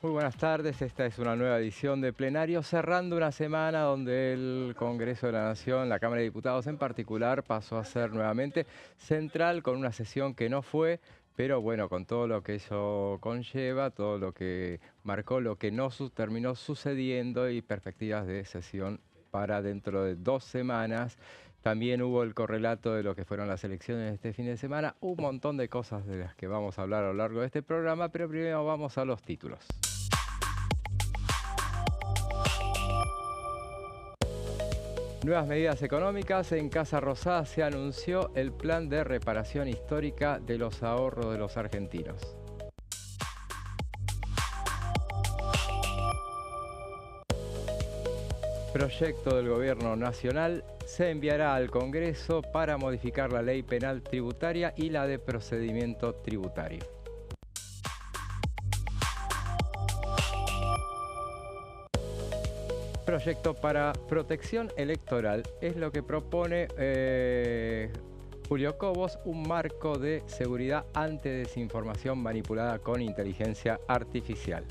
Muy buenas tardes, esta es una nueva edición de Plenario, cerrando una semana donde el Congreso de la Nación, la Cámara de Diputados en particular, pasó a ser nuevamente central con una sesión que no fue, pero bueno, con todo lo que eso conlleva, todo lo que marcó, lo que no terminó sucediendo y perspectivas de sesión para dentro de 2 semanas. También hubo el correlato de lo que fueron las elecciones este fin de semana, un montón de cosas de las que vamos a hablar a lo largo de este programa, pero primero vamos a los títulos. Nuevas medidas económicas. En Casa Rosada se anunció el plan de reparación histórica de los ahorros de los argentinos. Proyecto del Gobierno Nacional se enviará al Congreso para modificar la ley penal tributaria y la de procedimiento tributario. Proyecto para protección electoral es lo que propone Julio Cobos, un marco de seguridad ante desinformación manipulada con inteligencia artificial.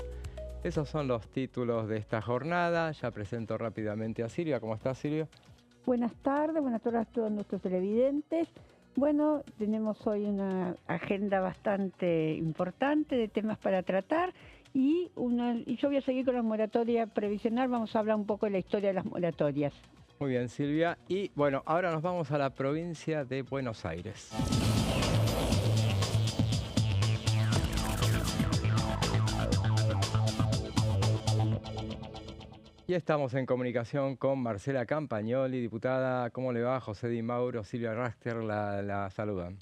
Esos son los títulos de esta jornada. Ya presento rápidamente a Silvia. ¿Cómo estás, Silvia? Buenas tardes a todos nuestros televidentes. Bueno, tenemos hoy una agenda bastante importante de temas para tratar y yo voy a seguir con la moratoria previsional. Vamos a hablar un poco de la historia de las moratorias. Muy bien, Silvia. Y bueno, ahora nos vamos a la provincia de Buenos Aires. Y estamos en comunicación con Marcela Campagnoli, diputada. ¿Cómo le va? José Di Mauro, Silvia Raster la saludan.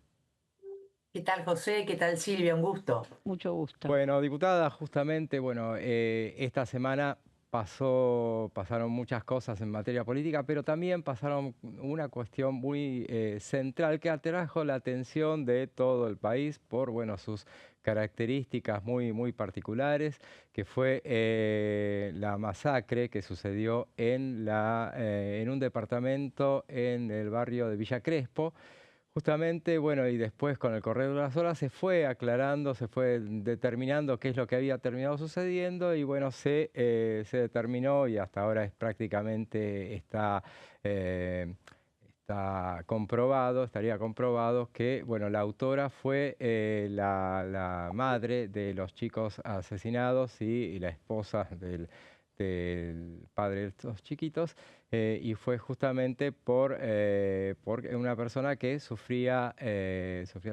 ¿Qué tal, José? ¿Qué tal, Silvia? Un gusto. Mucho gusto. Bueno, diputada, justamente, bueno, esta semana pasaron muchas cosas en materia política, pero también pasaron una cuestión muy central que atrajo la atención de todo el país por, bueno, sus características muy particulares, que fue la masacre que sucedió en un departamento en el barrio de Villa Crespo. Justamente, bueno, y después con el correr de las horas se fue aclarando, se fue determinando qué es lo que había terminado sucediendo y bueno, se determinó y hasta ahora es prácticamente está comprobado, estaría comprobado que, bueno, la autora fue la madre de los chicos asesinados y la esposa del padre de estos chiquitos. Y fue justamente por una persona que sufría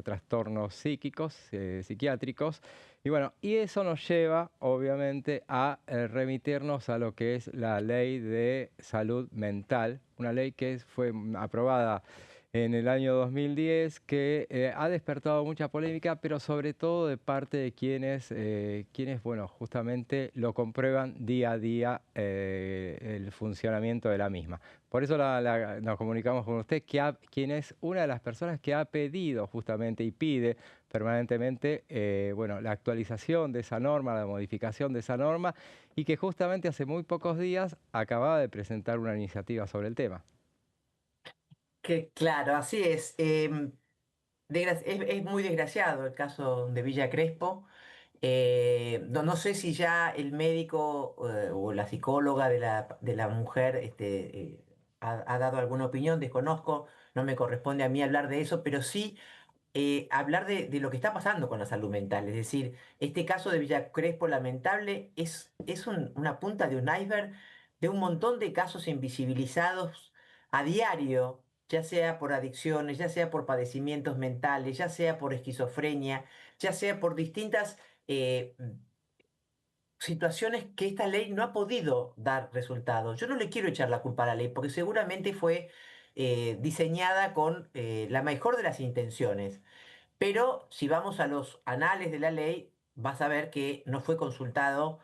trastornos psíquicos, psiquiátricos. Y bueno, y eso nos lleva, obviamente, a remitirnos a lo que es la Ley de Salud Mental, una ley que fue aprobada en el año 2010, que ha despertado mucha polémica, pero sobre todo de parte de quienes bueno, justamente lo comprueban día a día el funcionamiento de la misma. Por eso nos comunicamos con usted, quien es una de las personas que ha pedido justamente y pide permanentemente bueno, la actualización de esa norma, la modificación de esa norma, y que justamente hace muy pocos días acababa de presentar una iniciativa sobre el tema. Claro, así es. Es muy desgraciado el caso de Villa Crespo. No sé si ya el médico o la psicóloga de la mujer ha dado alguna opinión, desconozco, no me corresponde a mí hablar de eso, pero sí hablar de lo que está pasando con la salud mental. Es decir, este caso de Villa Crespo lamentable es una punta de un iceberg de un montón de casos invisibilizados a diario, ya sea por adicciones, ya sea por padecimientos mentales, ya sea por esquizofrenia, ya sea por distintas situaciones que esta ley no ha podido dar resultados. Yo no le quiero echar la culpa a la ley, porque seguramente fue diseñada con la mejor de las intenciones. Pero si vamos a los anales de la ley, vas a ver que no fue consultado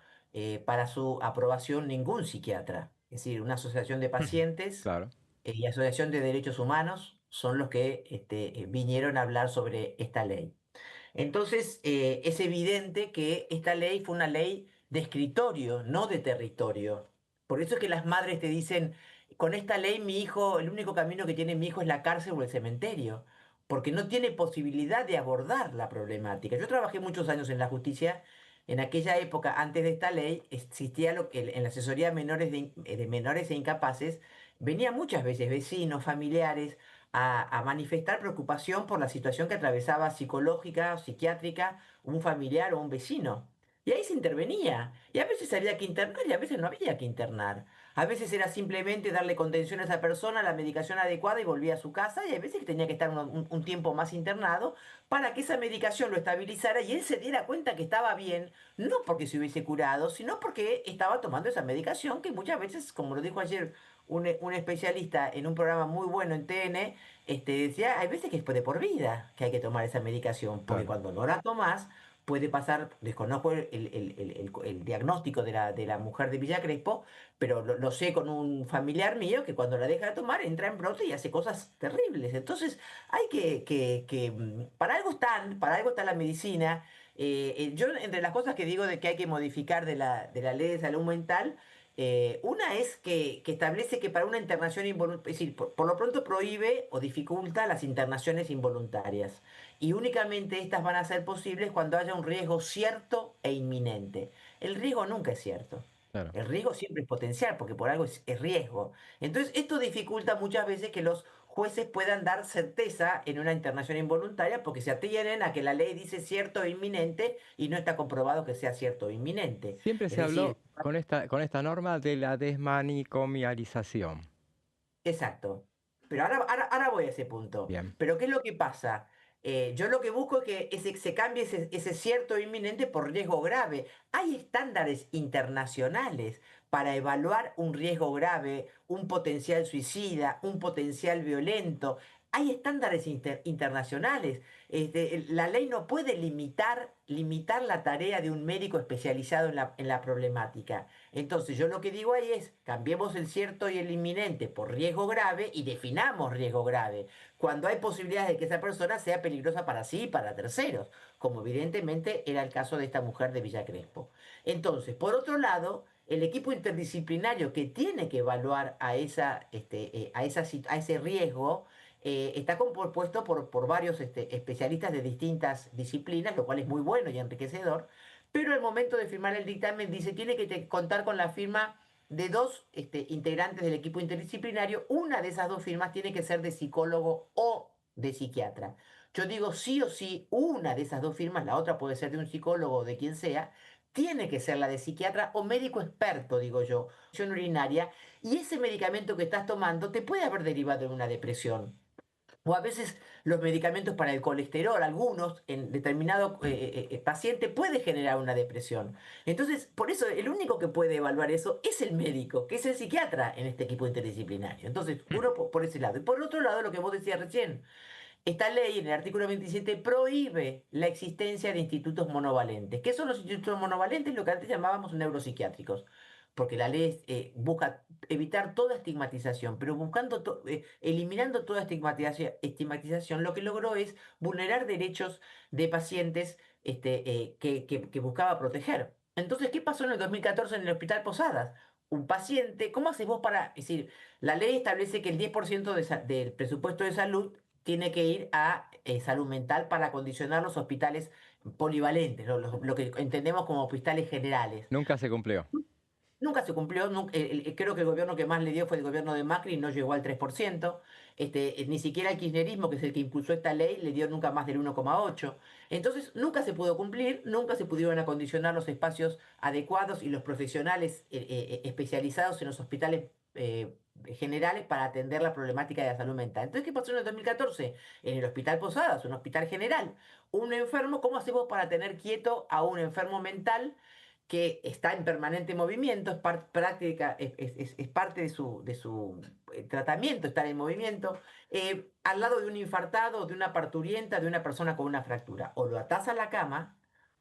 para su aprobación ningún psiquiatra. Es decir, una asociación de pacientes Claro. y asociación de derechos humanos son los que vinieron a hablar sobre esta ley. Entonces, es evidente que esta ley fue una ley de escritorio, no de territorio. Por eso es que las madres te dicen, con esta ley mi hijo, el único camino que tiene mi hijo es la cárcel o el cementerio, porque no tiene posibilidad de abordar la problemática. Yo trabajé muchos años en la justicia en aquella época, antes de esta ley, existía lo que en la asesoría de menores e incapaces, venían muchas veces vecinos, familiares, a manifestar preocupación por la situación que atravesaba psicológica o psiquiátrica un familiar o un vecino. Y ahí se intervenía. Y a veces había que internar y a veces no había que internar. A veces era simplemente darle contención a esa persona, la medicación adecuada y volvía a su casa. Y hay veces que tenía que estar un tiempo más internado para que esa medicación lo estabilizara y él se diera cuenta que estaba bien, no porque se hubiese curado, sino porque estaba tomando esa medicación que muchas veces, como lo dijo ayer un especialista en un programa muy bueno en TN, decía, hay veces que es de por vida que hay que tomar esa medicación, porque Claro. cuando no la tomas puede pasar, desconozco el diagnóstico de la mujer de Villa Crespo, pero lo sé con un familiar mío que cuando la deja de tomar entra en brote y hace cosas terribles. Entonces hay para algo está la medicina. Yo entre las cosas que digo de que hay que modificar de la ley de salud mental, una es que establece que para una internación involuntaria, es decir, por lo pronto prohíbe o dificulta las internaciones involuntarias y únicamente estas van a ser posibles cuando haya un riesgo cierto e inminente. El riesgo nunca es cierto. Claro. El riesgo siempre es potencial, porque por algo es riesgo. Entonces, esto dificulta muchas veces que los jueces puedan dar certeza en una internación involuntaria, porque se atienen a que la ley dice cierto e inminente y no está comprobado que sea cierto o inminente. Siempre Es se habló decir, con esta norma de la desmanicomialización. exacto. Pero ahora voy a ese punto. Bien. Pero ¿qué es lo que pasa? Yo lo que busco es que se cambie ese cierto inminente por riesgo grave. Hay estándares internacionales para evaluar un riesgo grave, un potencial suicida, un potencial violento. Hay estándares internacionales. La ley no puede limitar la tarea de un médico especializado en la problemática. Entonces, yo lo que digo ahí es, cambiemos el cierto y el inminente por riesgo grave y definamos riesgo grave, cuando hay posibilidades de que esa persona sea peligrosa para sí y para terceros, como evidentemente era el caso de esta mujer de Villa Crespo. Entonces, por otro lado, el equipo interdisciplinario que tiene que evaluar a ese riesgo, está compuesto por varios especialistas de distintas disciplinas, lo cual es muy bueno y enriquecedor, pero al momento de firmar el dictamen dice tiene que contar con la firma de dos integrantes del equipo interdisciplinario. Una de esas dos firmas tiene que ser de psicólogo o de psiquiatra. Yo digo sí o sí, una de esas dos firmas, la otra puede ser de un psicólogo o de quien sea, tiene que ser la de psiquiatra o médico experto, digo yo, urinaria, y ese medicamento que estás tomando te puede haber derivado en una depresión. O a veces los medicamentos para el colesterol, algunos en determinado paciente puede generar una depresión. Entonces, por eso el único que puede evaluar eso es el médico, que es el psiquiatra en este equipo interdisciplinario. Entonces, uno por ese lado. Y por otro lado, lo que vos decías recién, esta ley en el artículo 27 prohíbe la existencia de institutos monovalentes. ¿Qué son los institutos monovalentes? Lo que antes llamábamos neuropsiquiátricos. Porque la ley busca evitar toda estigmatización, pero eliminando toda estigmatización, lo que logró es vulnerar derechos de pacientes que buscaba proteger. Entonces, ¿qué pasó en el 2014 en el Hospital Posadas? Un paciente, ¿cómo haces vos para...? Es decir, la ley establece que el 10% del presupuesto de salud tiene que ir a salud mental para acondicionar los hospitales polivalentes, ¿no? Lo que entendemos como hospitales generales. Nunca se cumplió. Nunca se cumplió, creo que el gobierno que más le dio fue el gobierno de Macri y no llegó al 3%. Ni siquiera el kirchnerismo, que es el que impulsó esta ley, le dio nunca más del 1,8%. Entonces, nunca se pudo cumplir, nunca se pudieron acondicionar los espacios adecuados y los profesionales especializados en los hospitales generales para atender la problemática de la salud mental. Entonces, ¿qué pasó en el 2014? En el Hospital Posadas, un hospital general. Un enfermo, ¿cómo hacemos para tener quieto a un enfermo mental que está en permanente movimiento, es parte de su tratamiento, estar en movimiento, al lado de un infartado, de una parturienta, de una persona con una fractura? O lo atás a la cama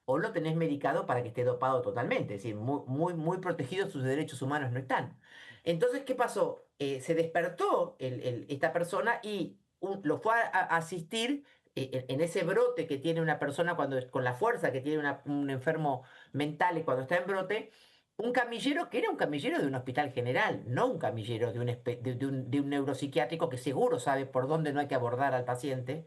o lo tenés medicado para que esté dopado totalmente, es decir, muy, muy, muy protegidos, sus derechos humanos no están. Entonces, ¿qué pasó? Se despertó esta persona y lo fue a asistir en ese brote que tiene una persona con la fuerza que tiene un enfermo mental y cuando está en brote, un camillero que era un camillero de un hospital general, no un camillero de un neuropsiquiátrico que seguro sabe por dónde no hay que abordar al paciente.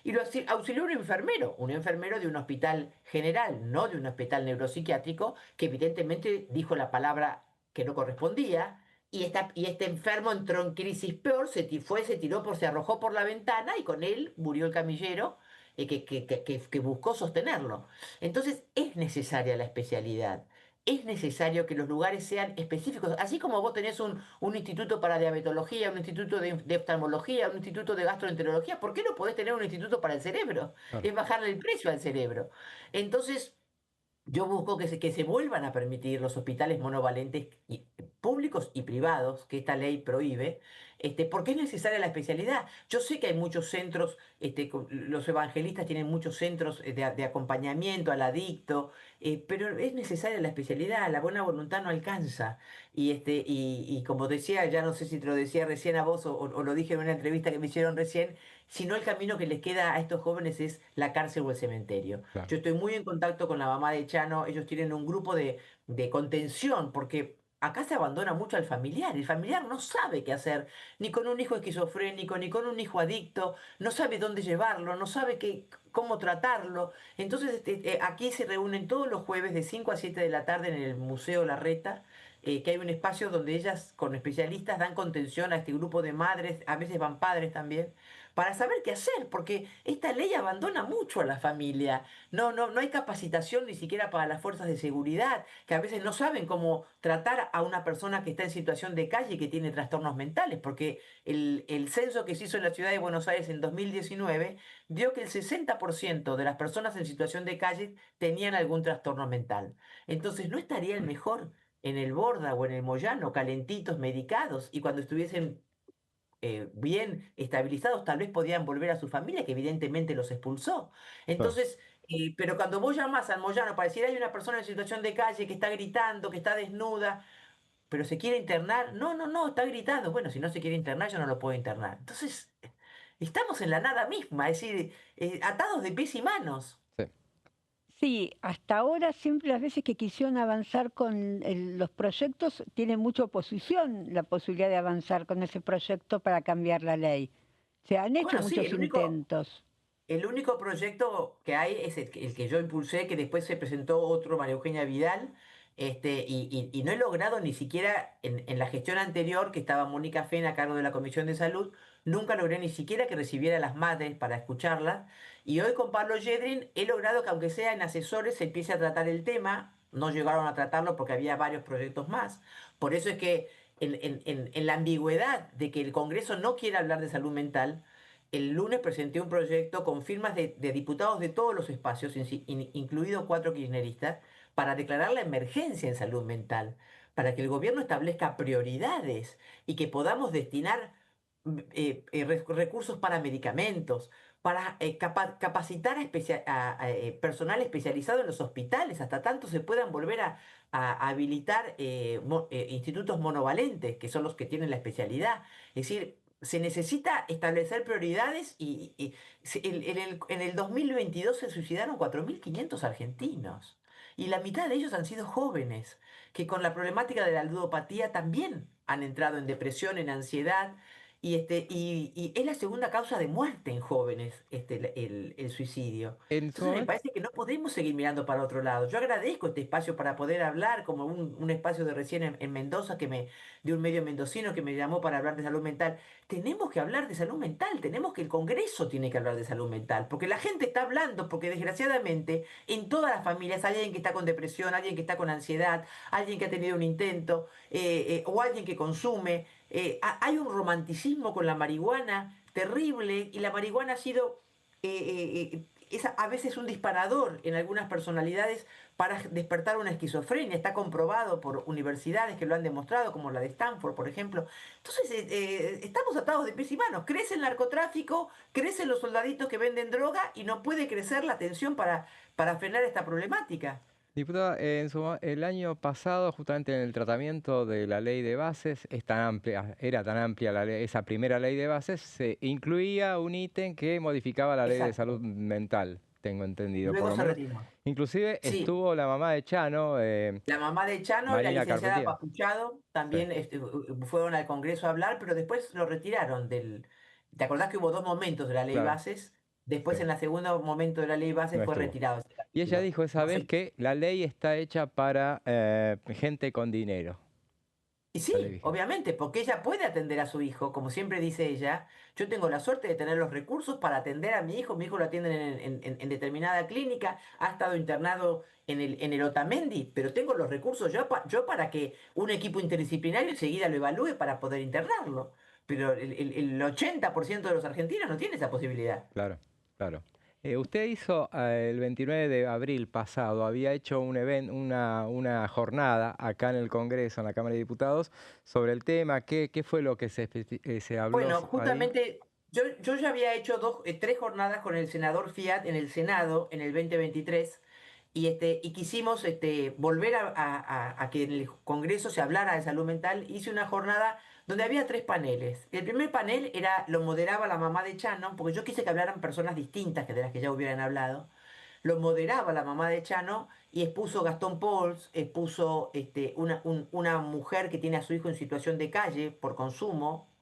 y lo auxilió un enfermero de un hospital general, no de un hospital neuropsiquiátrico, que evidentemente dijo la palabra que no correspondía, y este enfermo entró en crisis peor, se tiró se arrojó por la ventana y con él murió el camillero que buscó sostenerlo. Entonces es necesaria la especialidad. Es necesario que los lugares sean específicos. Así como vos tenés un instituto para diabetología, un instituto de oftalmología, un instituto de gastroenterología, ¿por qué no podés tener un instituto para el cerebro? Claro. Es bajarle el precio al cerebro. Entonces, yo busco que se vuelvan a permitir los hospitales monovalentes públicos y privados, que esta ley prohíbe, porque es necesaria la especialidad. Yo sé que hay muchos centros, los evangelistas tienen muchos centros de acompañamiento al adicto, pero es necesaria la especialidad, la buena voluntad no alcanza. Y como decía, ya no sé si te lo decía recién a vos o lo dije en una entrevista que me hicieron recién, si no el camino que les queda a estos jóvenes es la cárcel o el cementerio. Claro. Yo estoy muy en contacto con la mamá de Chano, ellos tienen un grupo de contención, porque acá se abandona mucho al familiar, el familiar no sabe qué hacer, ni con un hijo esquizofrénico, ni con un hijo adicto, no sabe dónde llevarlo, no sabe cómo tratarlo. Entonces aquí se reúnen todos los jueves de 5 a 7 de la tarde en el Museo Larreta, que hay un espacio donde ellas con especialistas dan contención a este grupo de madres, a veces van padres también, para saber qué hacer, porque esta ley abandona mucho a la familia. No hay capacitación ni siquiera para las fuerzas de seguridad, que a veces no saben cómo tratar a una persona que está en situación de calle y que tiene trastornos mentales, porque el censo que se hizo en la ciudad de Buenos Aires en 2019 dio que el 60% de las personas en situación de calle tenían algún trastorno mental. Entonces, ¿no estaría el mejor en el Borda o en el Moyano, calentitos, medicados, y cuando estuviesen bien estabilizados, tal vez podían volver a su familia, que evidentemente los expulsó? Claro. Entonces, pero cuando vos llamás al Moyano para decir hay una persona en situación de calle que está gritando, que está desnuda, pero se quiere internar, no, está gritando. Bueno, si no se quiere internar, yo no lo puedo internar. Entonces, estamos en la nada misma, es decir, atados de pies y manos. Sí. Sí, hasta ahora siempre las veces que quisieron avanzar con los proyectos, tiene mucha oposición la posibilidad de avanzar con ese proyecto para cambiar la ley. Se han hecho Bueno, sí, muchos intentos. el único proyecto que hay es el que yo impulsé, que después se presentó otro, María Eugenia Vidal, y no he logrado ni siquiera en la gestión anterior, que estaba Mónica Fena a cargo de la Comisión de Salud, nunca logré ni siquiera que recibiera a las madres para escucharlas. Y hoy con Pablo Yedrin he logrado que aunque sea en asesores se empiece a tratar el tema. No llegaron a tratarlo porque había varios proyectos más. Por eso es que en la ambigüedad de que el Congreso no quiere hablar de salud mental, el lunes presenté un proyecto con firmas de diputados de todos los espacios, incluidos 4 kirchneristas, para declarar la emergencia en salud mental, para que el gobierno establezca prioridades y que podamos destinar recursos para medicamentos, para capacitar personal especializado en los hospitales, hasta tanto se puedan volver a habilitar institutos monovalentes, que son los que tienen la especialidad. Es decir, se necesita establecer prioridades en el 2022 se suicidaron 4.500 argentinos y la mitad de ellos han sido jóvenes que con la problemática de la ludopatía también han entrado en depresión, en ansiedad y es la segunda causa de muerte en jóvenes el suicidio. En su Entonces me momento, parece que no podemos seguir mirando para otro lado. Yo agradezco este espacio para poder hablar, como un espacio de recién en Mendoza, de un medio mendocino que me llamó para hablar de salud mental. Tenemos que hablar de salud mental, el Congreso tiene que hablar de salud mental, porque la gente está hablando, porque desgraciadamente en todas las familias hay alguien que está con depresión, alguien que está con ansiedad, alguien que ha tenido un intento, o alguien que consume. Hay un romanticismo con la marihuana terrible y la marihuana ha sido a veces un disparador en algunas personalidades para despertar una esquizofrenia. Está comprobado por universidades que lo han demostrado, como la de Stanford, por ejemplo. Entonces, estamos atados de pies y manos. Crece el narcotráfico, crecen los soldaditos que venden droga y no puede crecer la atención para frenar esta problemática. diputada, el año pasado, justamente en el tratamiento de la ley de bases, es tan amplia, era tan amplia esa primera ley de bases, se incluía un ítem que modificaba la ley de salud Exacto. mental, tengo entendido, por Luego lo se menos. retiró. Inclusive Sí, estuvo la mamá de Chano, la mamá de Chano y la Marina licenciada Carpentier. Papuchado Sí, también fueron al Congreso a hablar, pero después lo retiraron ¿Te acordás que hubo dos momentos de la ley claro. Bases? Después, sí, en el segundo momento de la ley base, no fue estuvo. retirado ese Y ella capítulo. dijo esa No vez sé. que la ley está hecha para gente con dinero, Y la ley sí, vigente. obviamente, porque ella puede atender a su hijo, como siempre dice ella. Yo tengo la suerte de tener los recursos para atender a mi hijo lo atienden en determinada clínica, ha estado internado en el Otamendi, pero tengo los recursos yo para que un equipo interdisciplinario enseguida lo evalúe para poder internarlo. Pero el 80% de los argentinos no tiene esa posibilidad. Claro, claro. Usted hizo el 29 de abril pasado, había hecho una jornada acá en el Congreso, en la Cámara de Diputados, sobre el tema. ¿Qué fue lo que se habló Bueno, ahí? justamente yo ya había hecho tres jornadas con el senador Fiat en el Senado en el 2023 y quisimos volver a que en el Congreso se hablara de salud mental. Hice una jornada donde había tres paneles. El primer panel lo moderaba la mamá de Chano, porque yo quise que hablaran personas distintas que de las que ya hubieran hablado. Lo moderaba la mamá de Chano y expuso Gastón Pauls, expuso una mujer que tiene a su hijo en situación de calle por consumo,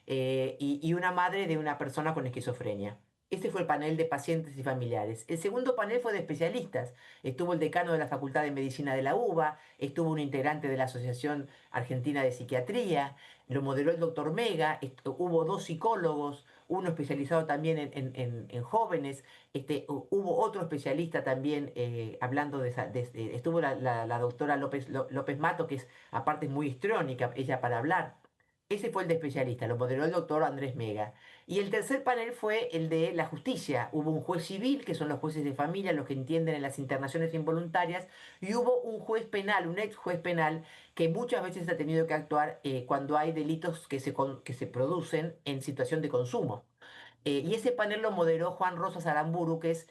y una madre de una persona con esquizofrenia. Este fue el panel de pacientes y familiares. El segundo panel fue de especialistas. Estuvo el decano de la Facultad de Medicina de la UBA, estuvo un integrante de la Asociación Argentina de Psiquiatría, lo moderó el doctor Mega, hubo dos psicólogos, uno especializado también en jóvenes, hubo otro especialista también hablando estuvo la doctora López Mato, que es aparte es muy histriónica, ella para hablar. Ese fue el de especialista, lo moderó el doctor Andrés Mega. Y el tercer panel fue el de la justicia. Hubo un juez civil, que son los jueces de familia, los que entienden en las internaciones involuntarias, y hubo un juez penal, un ex juez penal, que muchas veces ha tenido que actuar cuando hay delitos que se producen en situación de consumo. Y ese panel lo moderó Juan Rosas Aramburu, que es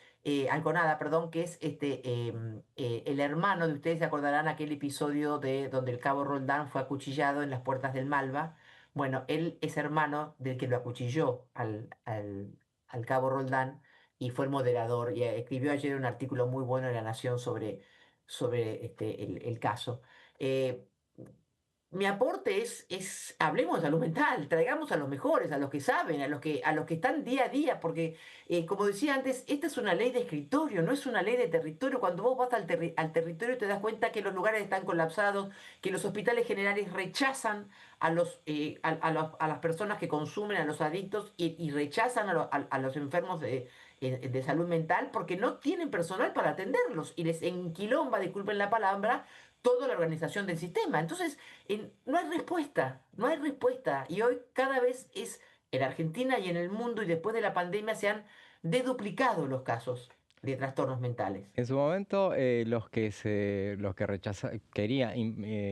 Alconada, perdón, que es el hermano de ustedes se acordarán aquel episodio de donde el cabo Roldán fue acuchillado en las puertas del Malva. Bueno, él es hermano del que lo acuchilló al cabo Roldán y fue el moderador y escribió ayer un artículo muy bueno en La Nación sobre el caso. Eh, Mi aporte hablemos de salud mental, traigamos a los mejores, a los que saben, a los que están día a día, porque como decía antes, esta es una ley de escritorio, no es una ley de territorio. Cuando vos vas al territorio te das cuenta que los lugares están colapsados, que los hospitales generales rechazan a las personas que consumen, a los adictos, y rechazan a los enfermos de salud mental porque no tienen personal para atenderlos y les enquilomba, disculpen la palabra, toda la organización del sistema. Entonces, no hay respuesta, no hay respuesta. Y hoy cada vez en Argentina y en el mundo y después de la pandemia se han deduplicado los casos de trastornos mentales. En su momento, los que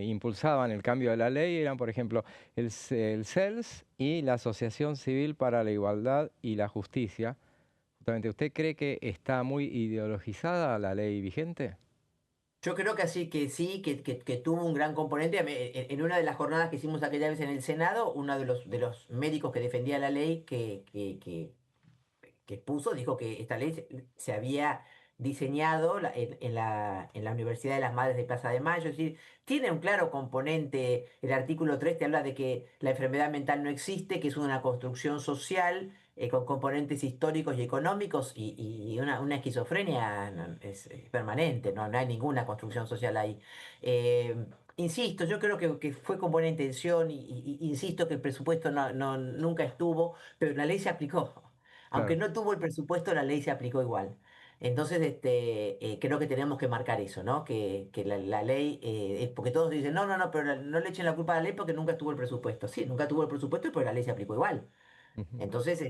impulsaban el cambio de la ley eran, por ejemplo, el CELS y la Asociación Civil para la Igualdad y la Justicia. Justamente, ¿usted cree que está muy ideologizada la ley vigente? Yo creo que así que sí, que tuvo un gran componente. En una de las jornadas que hicimos aquella vez en el Senado, uno de los médicos que defendía la ley que expuso, dijo que esta ley se había diseñado en la Universidad de las Madres de Plaza de Mayo. Es decir, tiene un claro componente. El artículo 3 te habla de que la enfermedad mental no existe, que es una construcción social con componentes históricos y económicos, y una esquizofrenia es permanente, no hay ninguna construcción social ahí. Eh, Insisto, yo creo que fue con buena intención y insisto que el presupuesto nunca estuvo, pero la ley se aplicó. Aunque Claro. no tuvo el presupuesto, la ley se aplicó igual. Entonces, creo que tenemos que marcar eso, ¿no? Que la ley, porque todos dicen, no, no, no, pero no le echen la culpa a la ley porque nunca estuvo el presupuesto. Sí, nunca tuvo el presupuesto, pero la ley se aplicó igual. Ujú. Entonces,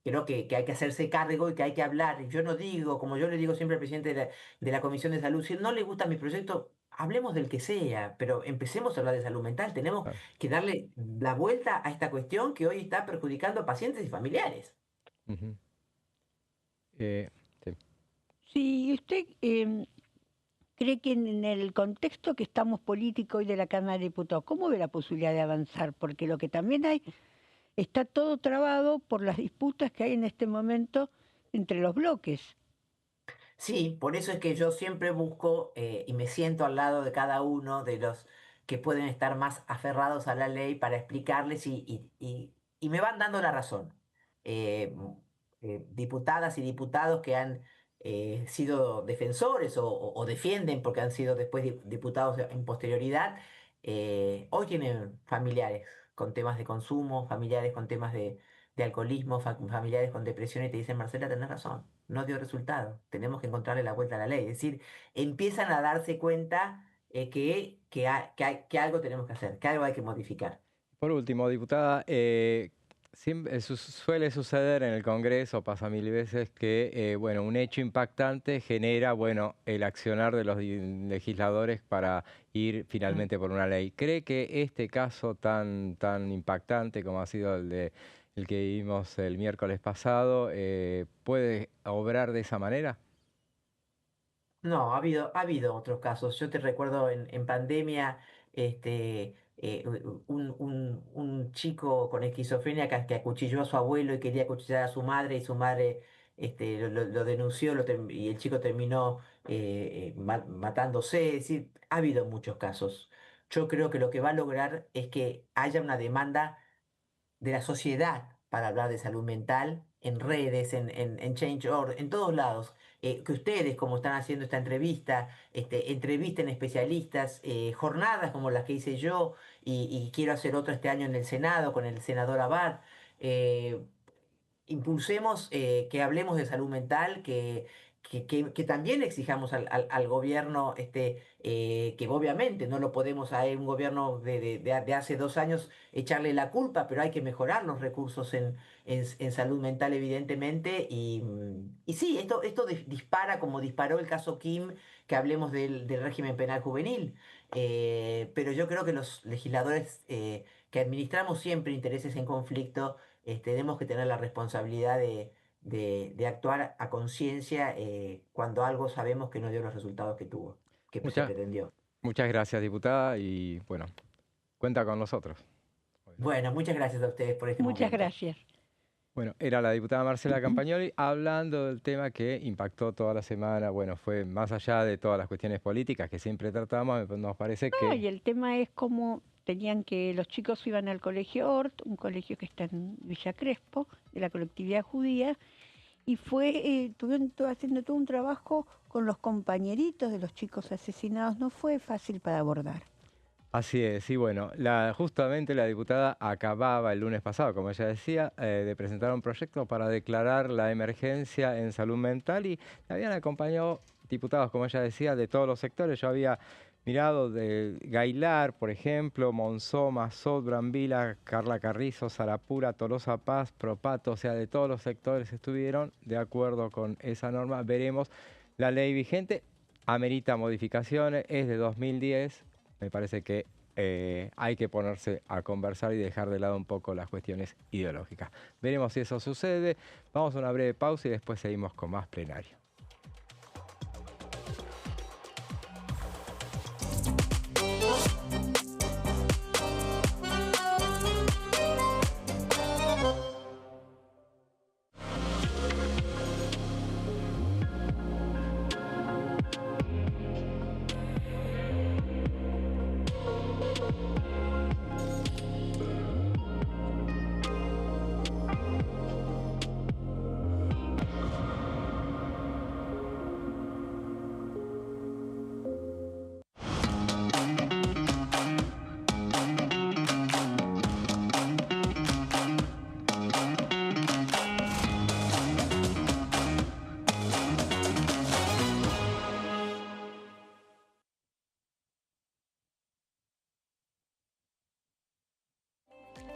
creo que hay que hacerse cargo y que hay que hablar. Yo no digo, como yo le digo siempre al presidente de la Comisión de Salud, si no le gusta mi proyecto, hablemos del que sea, pero empecemos a hablar de salud mental. Tenemos Claro. que darle la vuelta a esta cuestión que hoy está perjudicando a pacientes y familiares. Ujú. Eh, sí. Si usted cree que en el contexto que estamos político hoy de la Cámara de Diputados, ¿cómo ve la posibilidad de avanzar? Porque lo que también hay, está todo trabado por las disputas que hay en este momento entre los bloques. Sí, por eso es que yo siempre busco y me siento al lado de cada uno de los que pueden estar más aferrados a la ley para explicarles y me van dando la razón. Eh, diputadas y diputados que han sido defensores o defienden porque han sido después diputados en posterioridad, hoy tienen familiares con temas de consumo, familiares con temas de alcoholismo, familiares con depresión y te dicen, Marcela, tenés razón, no dio resultado, tenemos que encontrarle la vuelta a la ley. Es decir, empiezan a darse cuenta que algo tenemos que hacer, que algo hay que modificar. Por último, diputada, suele suceder en el Congreso, pasa mil veces, que bueno, un hecho impactante genera bueno, el accionar de los legisladores para ir finalmente por una ley. ¿Cree que este caso tan impactante como ha sido el que vimos el miércoles pasado puede obrar de esa manera? No, ha habido otros casos. Yo te recuerdo en pandemia, un chico con esquizofrenia que acuchilló a su abuelo y quería acuchillar a su madre y su madre lo denunció y el chico terminó matándose. Es decir, ha habido muchos casos. Yo creo que lo que va a lograr es que haya una demanda de la sociedad para hablar de salud mental en redes, en Change.org, en todos lados. Que ustedes, como están haciendo esta entrevista, entrevisten especialistas, jornadas como las que hice yo y quiero hacer otra este año en el Senado con el senador Abad. eh, Impulsemos que hablemos de salud mental, que también exijamos al gobierno, que obviamente no lo podemos a un gobierno de hace 2 años echarle la culpa, pero hay que mejorar los recursos en salud mental, evidentemente. Y sí, esto dispara, como disparó el caso Kim, que hablemos del régimen penal juvenil. Pero yo creo que los legisladores que administramos siempre intereses en conflicto, tenemos que tener la responsabilidad de actuar a conciencia cuando algo sabemos que no dio los resultados que tuvo, que se Muchas, pretendió. muchas gracias, diputada, y bueno, cuenta con nosotros. Bueno, muchas gracias a ustedes por este Muchas momento. gracias. Bueno, era la diputada Marcela Campagnoli hablando del tema que impactó toda la semana. Bueno, fue más allá de todas las cuestiones políticas que siempre tratamos, nos parece No, y que... el tema es cómo tenían que los chicos iban al colegio Ort, un colegio que está en Villa Crespo, de la colectividad judía, y estuvieron haciendo todo un trabajo con los compañeritos de los chicos asesinados. No fue fácil para abordar. Así es, y bueno, justamente la diputada acababa el lunes pasado, como ella decía, de presentar un proyecto para declarar la emergencia en salud mental y le habían acompañado diputados, como ella decía, de todos los sectores. Yo había mirado de Gailar, por ejemplo, Monzó, Mazot, Brambila, Carla Carrizo, Sarapura, Tolosa Paz, Propato, o sea, de todos los sectores estuvieron de acuerdo con esa norma. Veremos, la ley vigente amerita modificaciones, es de 2010. Me parece que hay que ponerse a conversar y dejar de lado un poco las cuestiones ideológicas. Veremos si eso sucede. Vamos a una breve pausa y después seguimos con más plenario.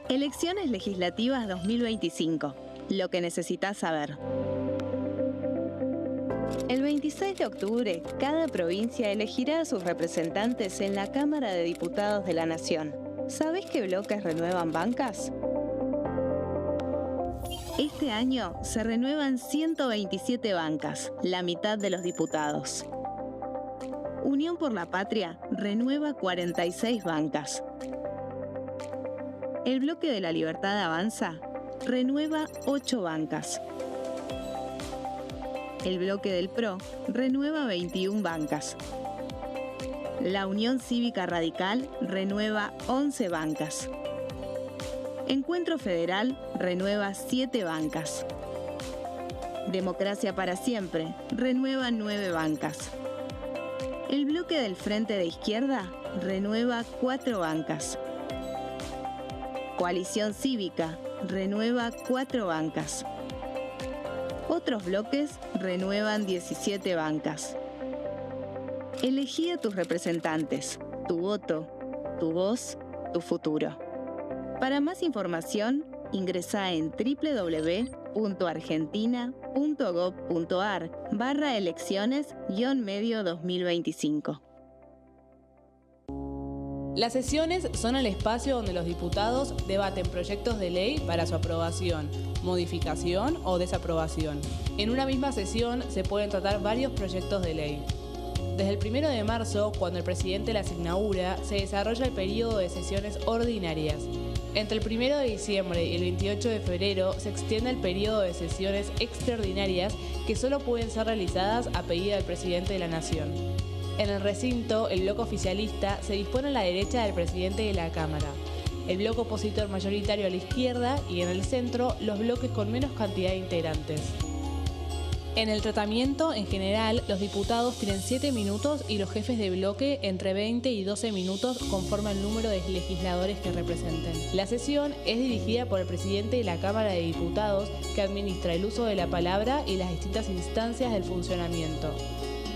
Elecciones legislativas 2025. Lo que necesitas saber. El 26 de octubre, cada provincia elegirá a sus representantes en la Cámara de Diputados de la Nación. ¿Sabés qué bloques renuevan bancas? Este año se renuevan 127 bancas, la mitad de los diputados. Unión por la Patria renueva 46 bancas. El Bloque de la Libertad Avanza renueva 8 bancas. El Bloque del PRO renueva 21 bancas. La Unión Cívica Radical renueva 11 bancas. Encuentro Federal renueva 7 bancas. Democracia para Siempre renueva 9 bancas. El bloque del Frente de Izquierda renueva 4 bancas. Coalición Cívica renueva 4 bancas. Otros bloques renuevan 17 bancas. Elegí a tus representantes, tu voto, tu voz, tu futuro. Para más información, ingresá en www.argentina.gov.ar/elecciones-medio 2025. Las sesiones son el espacio donde los diputados debaten proyectos de ley para su aprobación, modificación o desaprobación. En una misma sesión se pueden tratar varios proyectos de ley. Desde el 1 de marzo, cuando el presidente las inaugura, se desarrolla el periodo de sesiones ordinarias. Entre el 1 de diciembre y el 28 de febrero se extiende el periodo de sesiones extraordinarias que solo pueden ser realizadas a pedido del presidente de la Nación. En el recinto, el bloque oficialista se dispone a la derecha del presidente de la Cámara, el bloque opositor mayoritario a la izquierda y en el centro los bloques con menos cantidad de integrantes. En el tratamiento, en general, los diputados tienen 7 minutos y los jefes de bloque entre 20 y 12 minutos conforme al número de legisladores que representen. La sesión es dirigida por el presidente de la Cámara de Diputados, que administra el uso de la palabra y las distintas instancias del funcionamiento.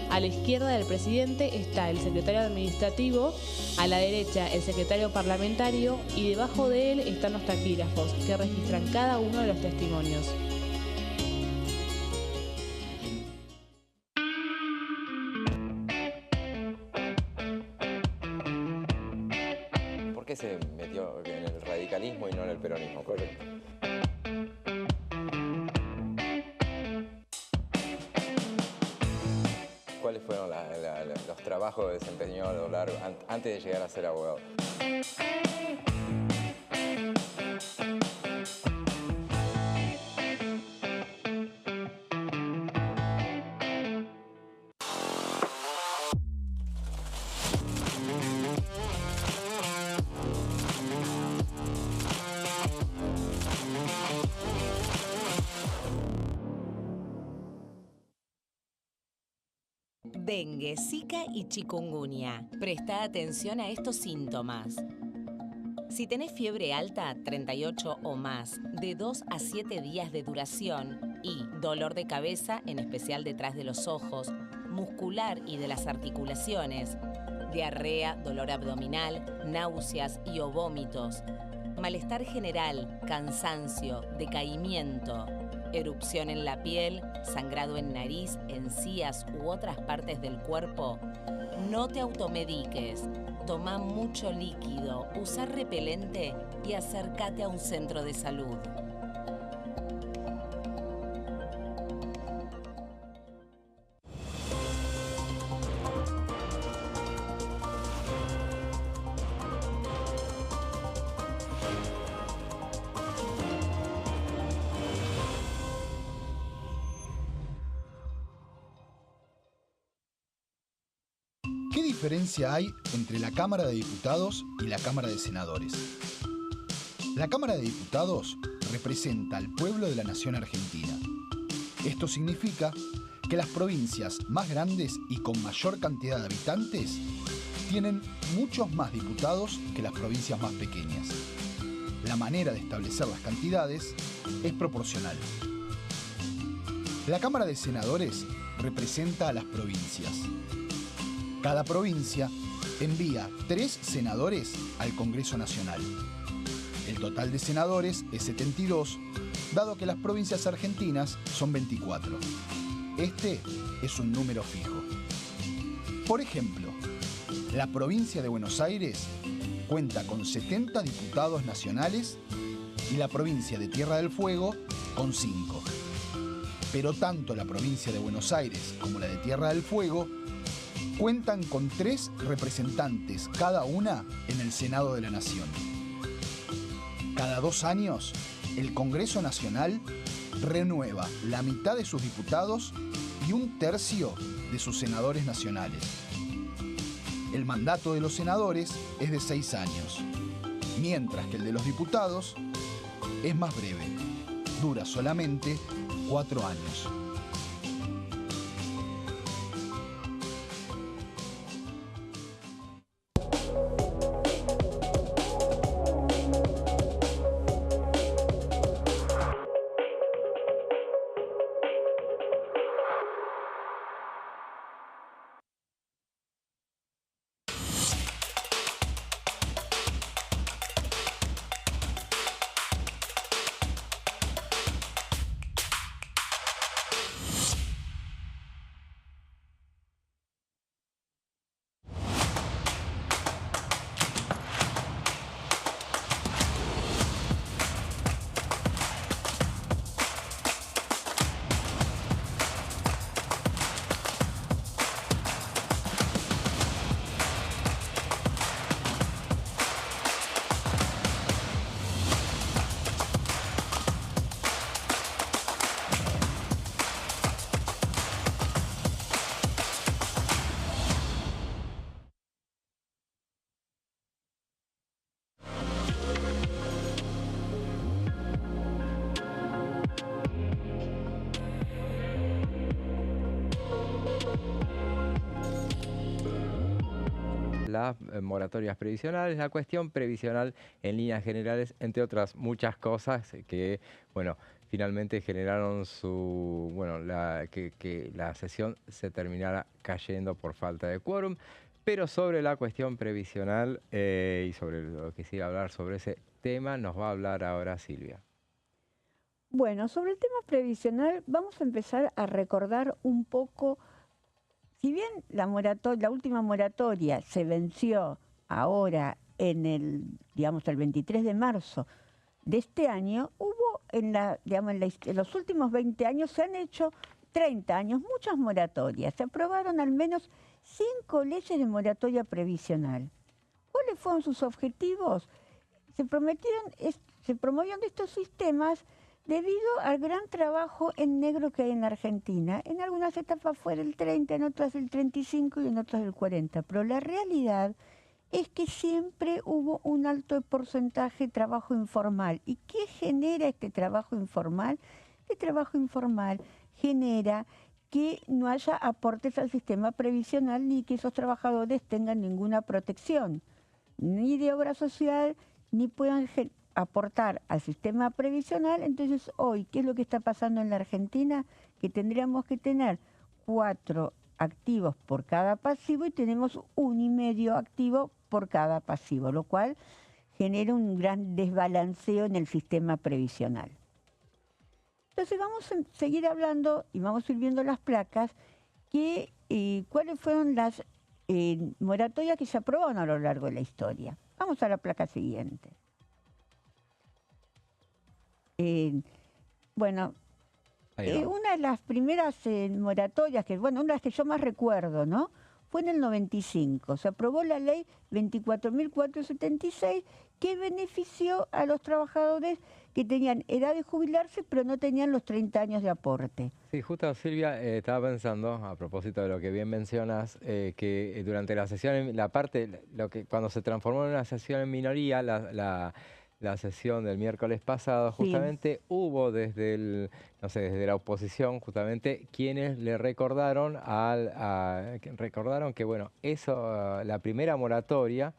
A la izquierda del presidente está el secretario administrativo, a la derecha el secretario parlamentario y debajo de él están los taquígrafos, que registran cada uno de los testimonios. ¿Por qué se metió en el radicalismo y no en el peronismo? Correcto. ¿Cuáles fueron los trabajos que desempeñó a lo largo, antes de llegar a ser abogado? Dengue, Zika y chikungunya. Presta atención a estos síntomas. Si tenés fiebre alta, 38 o más, de 2 a 7 días de duración y dolor de cabeza, en especial detrás de los ojos, muscular y de las articulaciones, diarrea, dolor abdominal, náuseas y o vómitos, malestar general, cansancio, decaimiento, erupción en la piel, sangrado en nariz, encías u otras partes del cuerpo, no te automediques. Toma mucho líquido, usa repelente y acércate a un centro de salud. ¿Qué diferencia hay entre la Cámara de Diputados y la Cámara de Senadores? La Cámara de Diputados representa al pueblo de la nación argentina. Esto significa que las provincias más grandes y con mayor cantidad de habitantes tienen muchos más diputados que las provincias más pequeñas. La manera de establecer las cantidades es proporcional. La Cámara de Senadores representa a las provincias. Cada provincia envía 3 senadores al Congreso Nacional. El total de senadores es 72, dado que las provincias argentinas son 24. Este es un número fijo. Por ejemplo, la provincia de Buenos Aires cuenta con 70 diputados nacionales y la provincia de Tierra del Fuego con 5. Pero tanto la provincia de Buenos Aires como la de Tierra del Fuego cuentan con 3 representantes cada una en el Senado de la Nación. Cada 2 años, el Congreso Nacional renueva la mitad de sus diputados y 1/3 de sus senadores nacionales. El mandato de los senadores es de 6 años, mientras que el de los diputados es más breve, dura solamente 4 años. las moratorias previsionales, la cuestión previsional en líneas generales, entre otras muchas cosas que, bueno, finalmente generaron que la sesión se terminara cayendo por falta de quórum. Pero sobre la cuestión previsional y sobre lo que quisiera hablar sobre ese tema, nos va a hablar ahora Silvia. Bueno, sobre el tema previsional vamos a empezar a recordar un poco, si bien la última moratoria se venció ahora el 23 de marzo de este año, hubo en los últimos 20 años, se han hecho 30 años, muchas moratorias. Se aprobaron al menos 5 leyes de moratoria previsional. ¿Cuáles fueron sus objetivos? Se promovieron estos sistemas debido al gran trabajo en negro que hay en la Argentina. En algunas etapas fue del 30, en otras del 35 y en otras del 40. Pero la realidad es que siempre hubo un alto porcentaje de trabajo informal. ¿Y qué genera este trabajo informal? Este trabajo informal genera que no haya aportes al sistema previsional ni que esos trabajadores tengan ninguna protección, ni de obra social, ni puedan aportar al sistema previsional. Entonces hoy, ¿qué es lo que está pasando en la Argentina? Que tendríamos que tener 4 activos por cada pasivo y tenemos 1,5 activo por cada pasivo, lo cual genera un gran desbalanceo en el sistema previsional. Entonces vamos a seguir hablando y vamos a ir viendo las placas cuáles fueron las moratorias que se aprobaron a lo largo de la historia. Vamos a la placa siguiente. Una de las primeras moratorias, una de las que yo más recuerdo, ¿no?, fue en el 95. Se aprobó la ley 24.476 que benefició a los trabajadores que tenían edad de jubilarse pero no tenían los 30 años de aporte. Sí, justo Silvia, estaba pensando, a propósito de lo que bien mencionas, que durante la sesión, cuando se transformó en una sesión en minoría, la sesión del miércoles pasado, justamente sí, hubo desde la oposición, justamente, quienes le recordaron que, bueno, la primera moratoria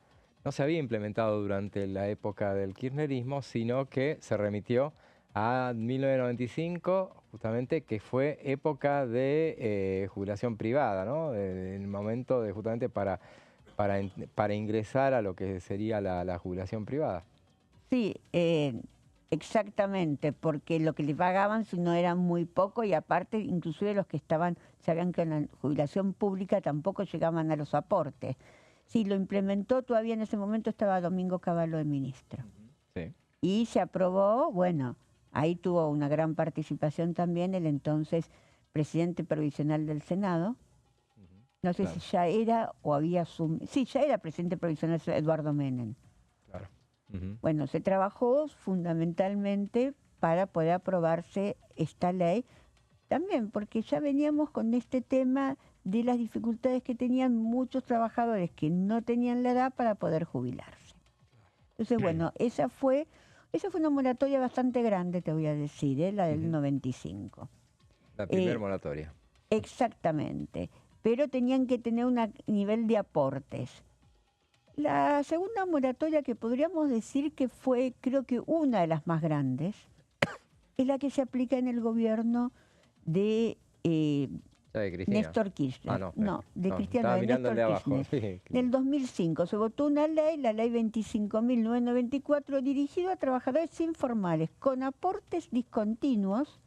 no se había implementado durante la época del kirchnerismo, sino que se remitió a 1995, justamente, que fue época de jubilación privada, ¿no? El momento justamente para ingresar a lo que sería la jubilación privada. Sí, exactamente, porque lo que le pagaban no era muy poco y aparte inclusive los que sabían que en la jubilación pública tampoco llegaban a los aportes. Sí, lo implementó, todavía en ese momento estaba Domingo Cavallo de ministro. Sí. Y se aprobó, ahí tuvo una gran participación también el entonces presidente provisional del Senado. No sé si ya era o había asumido. Sí, ya era presidente provisional Eduardo Menem. Claro. Bueno, se trabajó fundamentalmente para poder aprobarse esta ley, también porque ya veníamos con este tema de las dificultades que tenían muchos trabajadores que no tenían la edad para poder jubilarse. Entonces, esa fue una moratoria bastante grande, te voy a decir, la del 95. La primera moratoria. Exactamente, pero tenían que tener un nivel de aportes. La segunda moratoria, que podríamos decir que fue, creo que una de las más grandes, es la que se aplica en el gobierno de Néstor Kirchner. Néstor Kirchner. Sí. En el 2005 se votó una ley, la ley 25.994, dirigida a trabajadores informales con aportes discontinuos,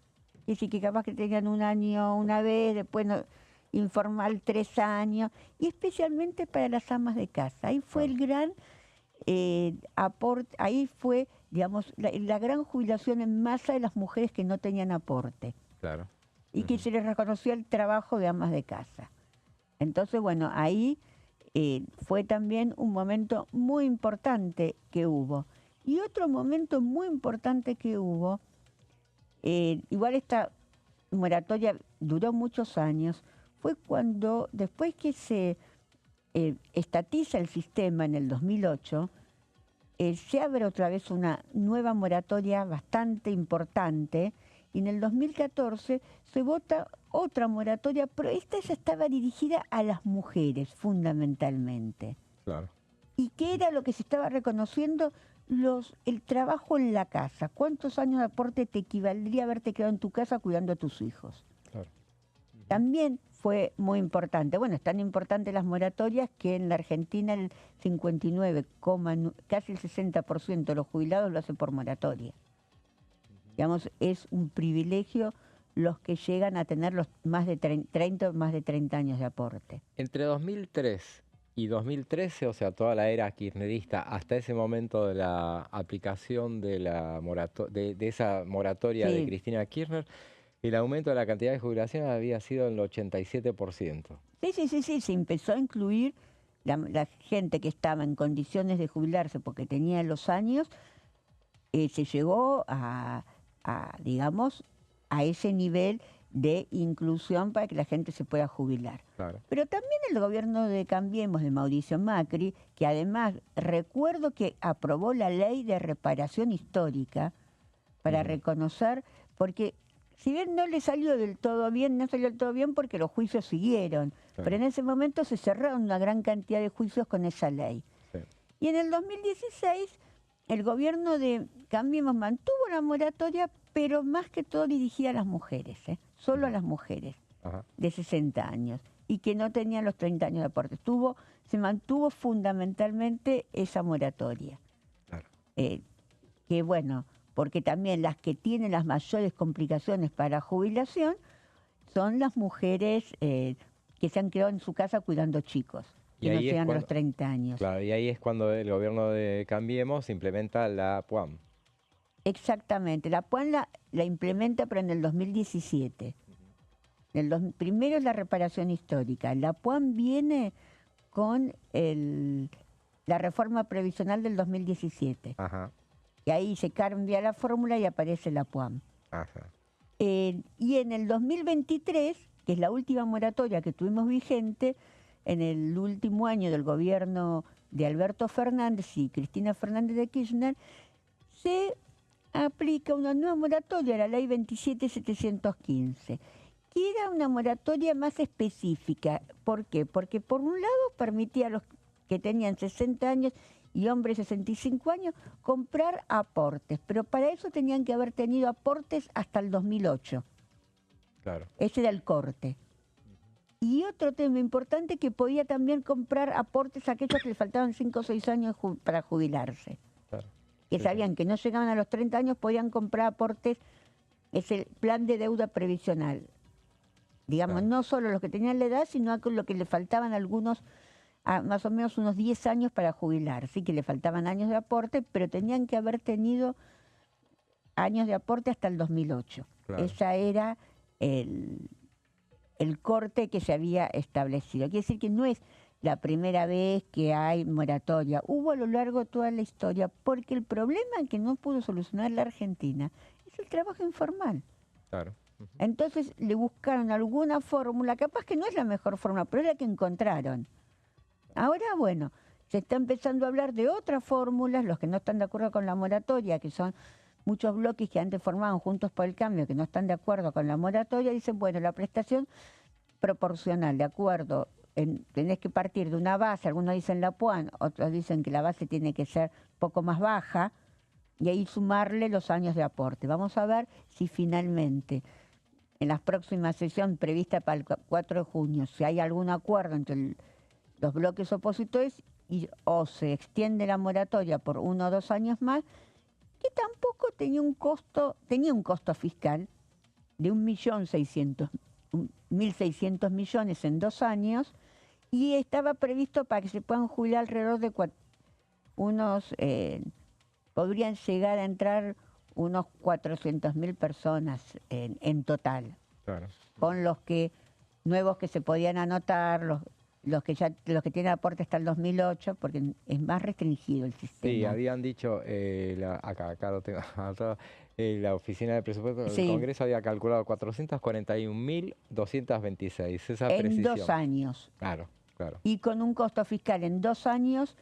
es decir, que capaz que tenían un año una vez, después informal 3 años, y especialmente para las amas de casa. Ahí fue el gran aporte, ahí fue, digamos, la gran jubilación en masa de las mujeres que no tenían aporte. Claro. Y que se les reconoció el trabajo de amas de casa. Entonces, ahí fue también un momento muy importante que hubo. Y otro momento muy importante que hubo, igual esta moratoria duró muchos años, fue cuando, después que se estatiza el sistema en el 2008, se abre otra vez una nueva moratoria bastante importante, y en el 2014 se vota otra moratoria, pero esta ya estaba dirigida a las mujeres fundamentalmente. Claro. ¿Y qué era lo que se estaba reconociendo? El trabajo en la casa. ¿Cuántos años de aporte te equivaldría haberte quedado en tu casa cuidando a tus hijos? Claro. También fue muy importante. Bueno, es tan importante las moratorias que en la Argentina el 59, casi el 60% de los jubilados lo hace por moratoria. Digamos, es un privilegio los que llegan a tener los más de 30 años de aporte. Entre 2003 y 2013, o sea, toda la era kirchnerista, hasta ese momento de la aplicación de, de esa moratoria de Sí. Cristina Kirchner, el aumento de la cantidad de jubilaciones había sido el 87%. Sí, se empezó a incluir la gente que estaba en condiciones de jubilarse porque tenía los años, se llegó digamos, a ese nivel de inclusión para que la gente se pueda jubilar. Claro. Pero también el gobierno de Cambiemos, de Mauricio Macri, que además recuerdo que aprobó la ley de reparación histórica para reconocer, porque si bien no le salió del todo bien, no salió del todo bien porque los juicios siguieron, Claro. pero en ese momento se cerraron una gran cantidad de juicios con esa ley. Sí. Y en el 2016 el gobierno de Cambiemos mantuvo la moratoria, pero más que todo dirigida a las mujeres, solo a las mujeres Ajá. de 60 años y que no tenían los 30 años de aporte. Se mantuvo fundamentalmente esa moratoria. Claro. Que bueno, porque también las que tienen las mayores complicaciones para la jubilación son las mujeres que se han quedado en su casa cuidando chicos, Y que no ahí es llegan a cuando- los 30 años. Claro, y ahí es cuando el gobierno de Cambiemos implementa la PUAM. Exactamente, la PUAN la implementa pero en el 2017. Primero es la reparación histórica, la PUAN viene con la reforma previsional del 2017. Ajá. Y ahí se cambia la fórmula y aparece la PUAM. Ajá. Y en el 2023, que es la última moratoria que tuvimos vigente, en el último año del gobierno de Alberto Fernández y Cristina Fernández de Kirchner, se aplica una nueva moratoria, la ley 27715, que era una moratoria más específica. ¿Por qué? Porque por un lado permitía a los que tenían 60 años y hombres 65 años comprar aportes, pero para eso tenían que haber tenido aportes hasta el 2008. Claro. Ese era el corte. Y otro tema importante, que podía también comprar aportes a aquellos que le faltaban 5 o 6 años para jubilarse. Claro. Que Sí, sabían que no llegaban a los 30 años, podían comprar aportes. Es el plan de deuda previsional. Digamos, Claro. no solo los que tenían la edad, sino a lo que le faltaban algunos, más o menos unos 10 años para jubilar. Sí que le faltaban años de aporte, pero tenían que haber tenido años de aporte hasta el 2008. Claro. Esa era el corte que se había establecido. Quiere decir que no es la primera vez que hay moratoria. Hubo a lo largo de toda la historia, porque el problema que no pudo solucionar la Argentina es el trabajo informal. Claro. Entonces le buscaron alguna fórmula, capaz que no es la mejor fórmula, pero es la que encontraron. Ahora, bueno, se está empezando a hablar de otras fórmulas, los que no están de acuerdo con la moratoria, que son muchos bloques que antes formaban Juntos por el Cambio, que no están de acuerdo con la moratoria, dicen, bueno, la prestación proporcional, de acuerdo, tenés que partir de una base, algunos dicen la PUAN, otros dicen que la base tiene que ser poco más baja, y ahí sumarle los años de aporte. Vamos a ver si finalmente, en la próxima sesión prevista para el 4 de junio, si hay algún acuerdo entre los bloques opositores o se extiende la moratoria por 1 o 2 años más, que tampoco tenía un costo fiscal de 1.600 millones en 2 años, y estaba previsto para que se puedan jubilar alrededor de podrían llegar a entrar unos 400.000 personas en total, Claro. con los nuevos que se podían anotar, los que tienen aporte hasta el 2008, porque es más restringido el sistema. Sí, habían dicho, acá lo tengo anotado, la Oficina de Presupuestos del Sí. Congreso había calculado 441.226, esa En precisión. 2 años. Claro, claro. Y con un costo fiscal en 2 años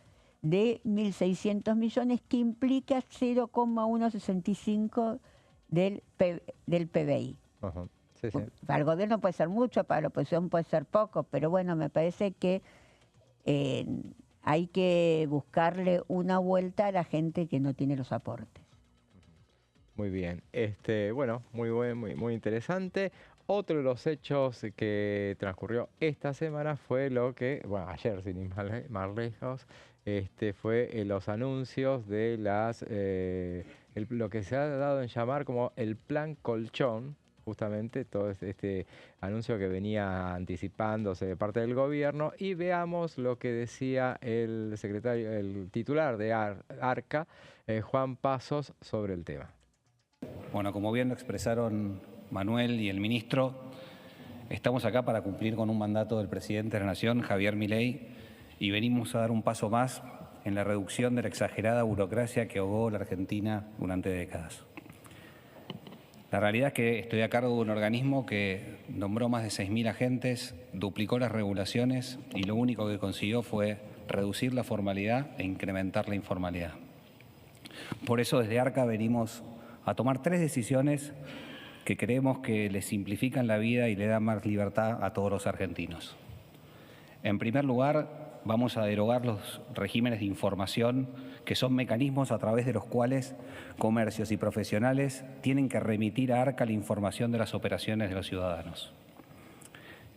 de 1.600 millones, que implica 0,165 del PBI. Ajá. Sí, sí. Para el gobierno puede ser mucho, para la oposición puede ser poco, pero bueno, me parece que hay que buscarle una vuelta a la gente que no tiene los aportes. Muy bien. Bueno, muy interesante. Otro de los hechos que transcurrió esta semana fue lo que, bueno, ayer sin ir más lejos, fue los anuncios de lo que se ha dado en llamar como el Plan Colchón, justamente todo este anuncio que venía anticipándose de parte del gobierno, y veamos lo que decía el titular de ARCA, Juan Pasos, sobre el tema. Bueno, como bien lo expresaron Manuel y el ministro, estamos acá para cumplir con un mandato del presidente de la Nación, Javier Milei, y venimos a dar un paso más en la reducción de la exagerada burocracia que ahogó la Argentina durante décadas. La realidad es que estoy a cargo de un organismo que nombró más de 6.000 agentes, duplicó las regulaciones y lo único que consiguió fue reducir la formalidad e incrementar la informalidad. Por eso desde ARCA venimos a tomar 3 decisiones que creemos que le simplifican la vida y le dan más libertad a todos los argentinos. En primer lugar, vamos a derogar los regímenes de información, que son mecanismos a través de los cuales comercios y profesionales tienen que remitir a ARCA la información de las operaciones de los ciudadanos.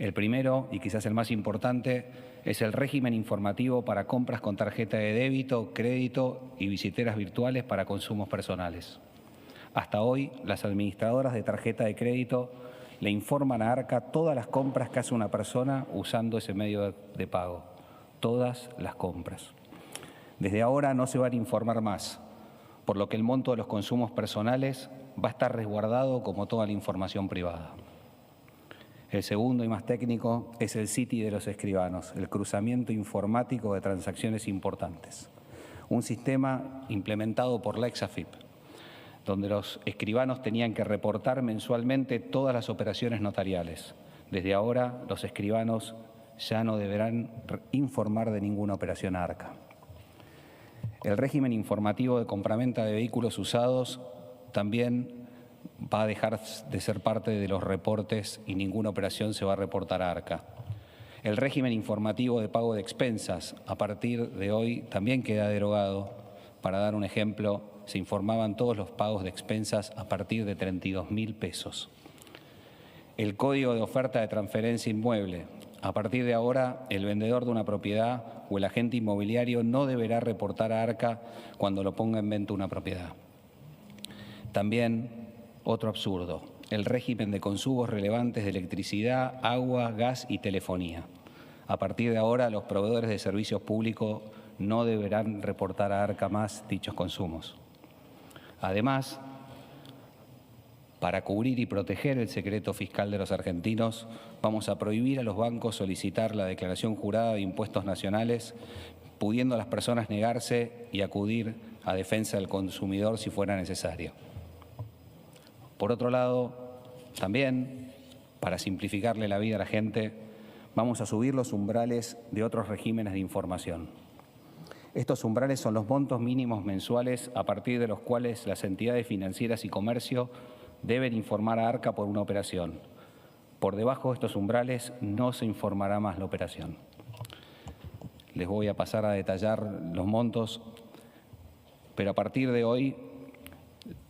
El primero, y quizás el más importante, es el régimen informativo para compras con tarjeta de débito, crédito y billeteras virtuales para consumos personales. Hasta hoy, las administradoras de tarjeta de crédito le informan a ARCA todas las compras que hace una persona usando ese medio de pago. Todas las compras. Desde ahora no se van a informar más, por lo que el monto de los consumos personales va a estar resguardado como toda la información privada. El segundo y más técnico es el CITI de los escribanos, el cruzamiento informático de transacciones importantes. Un sistema implementado por la Exafip, donde los escribanos tenían que reportar mensualmente todas las operaciones notariales. Desde ahora, los escribanos ya no deberán informar de ninguna operación a ARCA. El régimen informativo de compraventa de vehículos usados también va a dejar de ser parte de los reportes y ninguna operación se va a reportar a ARCA. El régimen informativo de pago de expensas, a partir de hoy, también queda derogado. Para dar un ejemplo, se informaban todos los pagos de expensas a partir de 32.000 pesos. El código de oferta de transferencia inmueble. A partir de ahora, el vendedor de una propiedad o el agente inmobiliario no deberá reportar a ARCA cuando lo ponga en venta una propiedad. También, otro absurdo, el régimen de consumos relevantes de electricidad, agua, gas y telefonía. A partir de ahora, los proveedores de servicios públicos no deberán reportar a ARCA más dichos consumos. Además, para cubrir y proteger el secreto fiscal de los argentinos, vamos a prohibir a los bancos solicitar la declaración jurada de impuestos nacionales, pudiendo las personas negarse y acudir a defensa del consumidor si fuera necesario. Por otro lado, también, para simplificarle la vida a la gente, vamos a subir los umbrales de otros regímenes de información. Estos umbrales son los montos mínimos mensuales a partir de los cuales las entidades financieras y comercio deben informar a ARCA por una operación. Por debajo de estos umbrales no se informará más la operación. Les voy a pasar a detallar los montos, pero a partir de hoy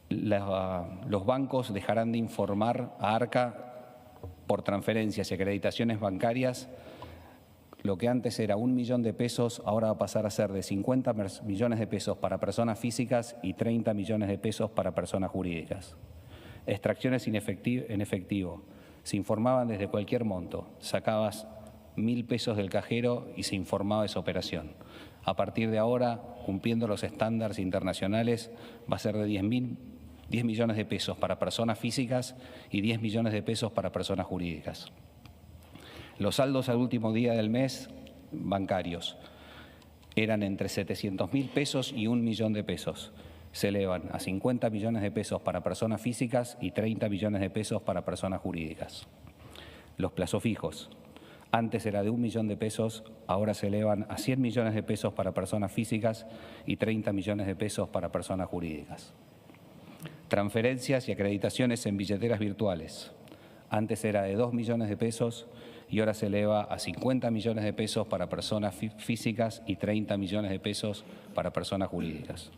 los bancos dejarán de informar a ARCA por transferencias y acreditaciones bancarias. Lo que antes era 1 millón de pesos, ahora va a pasar a ser de 50 millones de pesos para personas físicas y 30 millones de pesos para personas jurídicas. Extracciones en efectivo. Se informaban desde cualquier monto. Sacabas 1.000 pesos del cajero y se informaba esa operación. A partir de ahora, cumpliendo los estándares internacionales, va a ser de 10 millones de pesos para personas físicas y 10 millones de pesos para personas jurídicas. Los saldos al último día del mes bancarios eran entre 700.000 pesos y 1 millón de pesos. Se elevan a 50 millones de pesos para personas físicas y 30 millones de pesos para personas jurídicas. Los plazos fijos. Antes era de 1 millón de pesos, ahora se elevan a 100 millones de pesos para personas físicas y 30 millones de pesos para personas jurídicas. Transferencias y acreditaciones en billeteras virtuales. Antes era de 2 millones de pesos y ahora se eleva a 50 millones de pesos para personas físicas y 30 millones de pesos para personas jurídicas.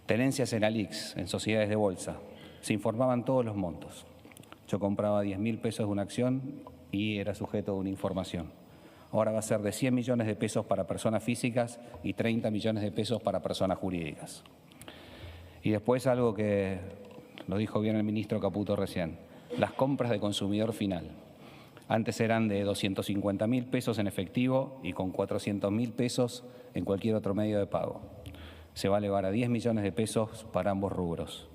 Tenencias en Alix, en sociedades de bolsa, se informaban todos los montos. Yo compraba 10.000 pesos de una acción y era sujeto de una información. Ahora va a ser de 100 millones de pesos para personas físicas y 30 millones de pesos para personas jurídicas. Y después algo que lo dijo bien el ministro Caputo recién, las compras de consumidor final. Antes eran de 250.000 pesos en efectivo y con 400.000 pesos en cualquier otro medio de pago. Se va a elevar a 10 millones de pesos para ambos rubros.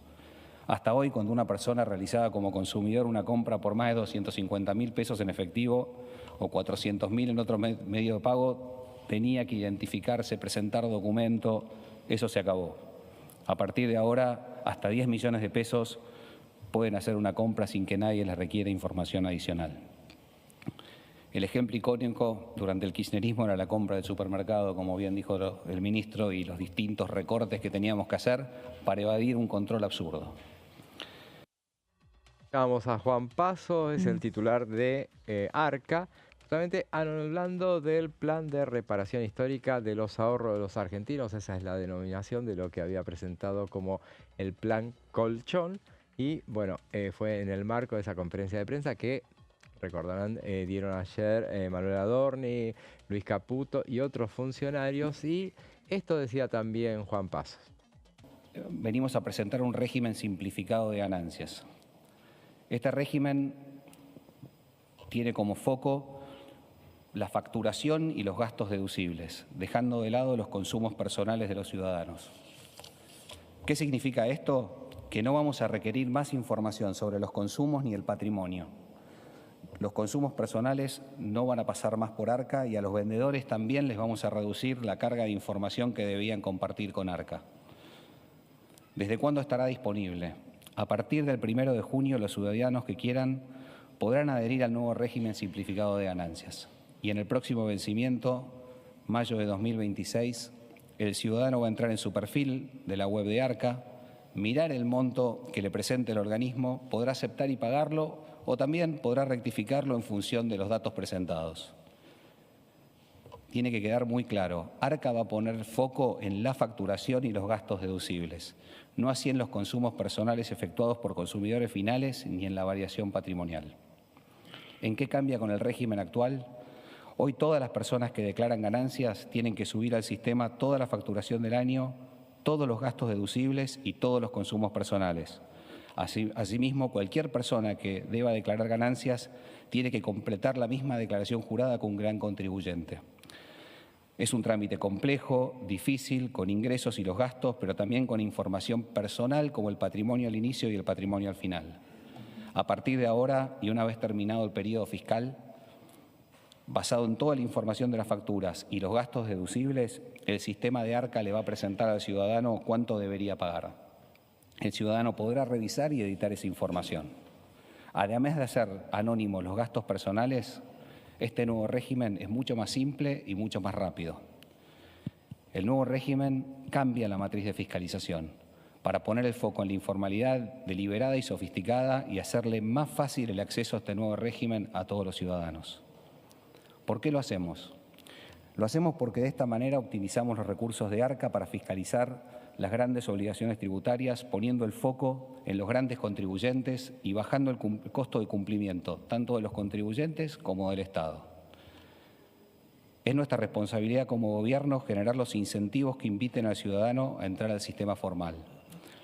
Hasta hoy, cuando una persona realizaba como consumidor una compra por más de 250.000 pesos en efectivo o 400.000 en otro medio de pago, tenía que identificarse, presentar documento, eso se acabó. A partir de ahora, hasta 10 millones de pesos pueden hacer una compra sin que nadie les requiera información adicional. El ejemplo icónico durante el kirchnerismo era la compra del supermercado, como bien dijo el ministro, y los distintos recortes que teníamos que hacer para evadir un control absurdo. Vamos a Juan Paso, es el titular de ARCA, justamente hablando del plan de reparación histórica de los ahorros de los argentinos. Esa es la denominación de lo que había presentado como el plan Colchón. Y bueno, fue en el marco de esa conferencia de prensa que, recordarán, dieron ayer Manuel Adorni, Luis Caputo y otros funcionarios. Y esto decía también Juan Paso. Venimos a presentar un régimen simplificado de ganancias. Este régimen tiene como foco la facturación y los gastos deducibles, dejando de lado los consumos personales de los ciudadanos. ¿Qué significa esto? Que no vamos a requerir más información sobre los consumos ni el patrimonio. Los consumos personales no van a pasar más por ARCA y a los vendedores también les vamos a reducir la carga de información que debían compartir con ARCA. ¿Desde cuándo estará disponible? A partir del 1 de junio, los ciudadanos que quieran podrán adherir al nuevo régimen simplificado de ganancias. Y en el próximo vencimiento, mayo de 2026, el ciudadano va a entrar en su perfil de la web de ARCA, mirar el monto que le presente el organismo, podrá aceptar y pagarlo o también podrá rectificarlo en función de los datos presentados. Tiene que quedar muy claro, ARCA va a poner foco en la facturación y los gastos deducibles, no así en los consumos personales efectuados por consumidores finales ni en la variación patrimonial. ¿En qué cambia con el régimen actual? Hoy todas las personas que declaran ganancias tienen que subir al sistema toda la facturación del año, todos los gastos deducibles y todos los consumos personales. Asimismo, cualquier persona que deba declarar ganancias tiene que completar la misma declaración jurada con un gran contribuyente. Es un trámite complejo, difícil, con ingresos y los gastos, pero también con información personal como el patrimonio al inicio y el patrimonio al final. A partir de ahora, y una vez terminado el periodo fiscal, basado en toda la información de las facturas y los gastos deducibles, el sistema de ARCA le va a presentar al ciudadano cuánto debería pagar. El ciudadano podrá revisar y editar esa información. Además de hacer anónimos los gastos personales, este nuevo régimen es mucho más simple y mucho más rápido. El nuevo régimen cambia la matriz de fiscalización para poner el foco en la informalidad deliberada y sofisticada y hacerle más fácil el acceso a este nuevo régimen a todos los ciudadanos. ¿Por qué lo hacemos? Lo hacemos porque de esta manera optimizamos los recursos de ARCA para fiscalizar las grandes obligaciones tributarias, poniendo el foco en los grandes contribuyentes y bajando el costo de cumplimiento, tanto de los contribuyentes como del Estado. Es nuestra responsabilidad como gobierno generar los incentivos que inviten al ciudadano a entrar al sistema formal,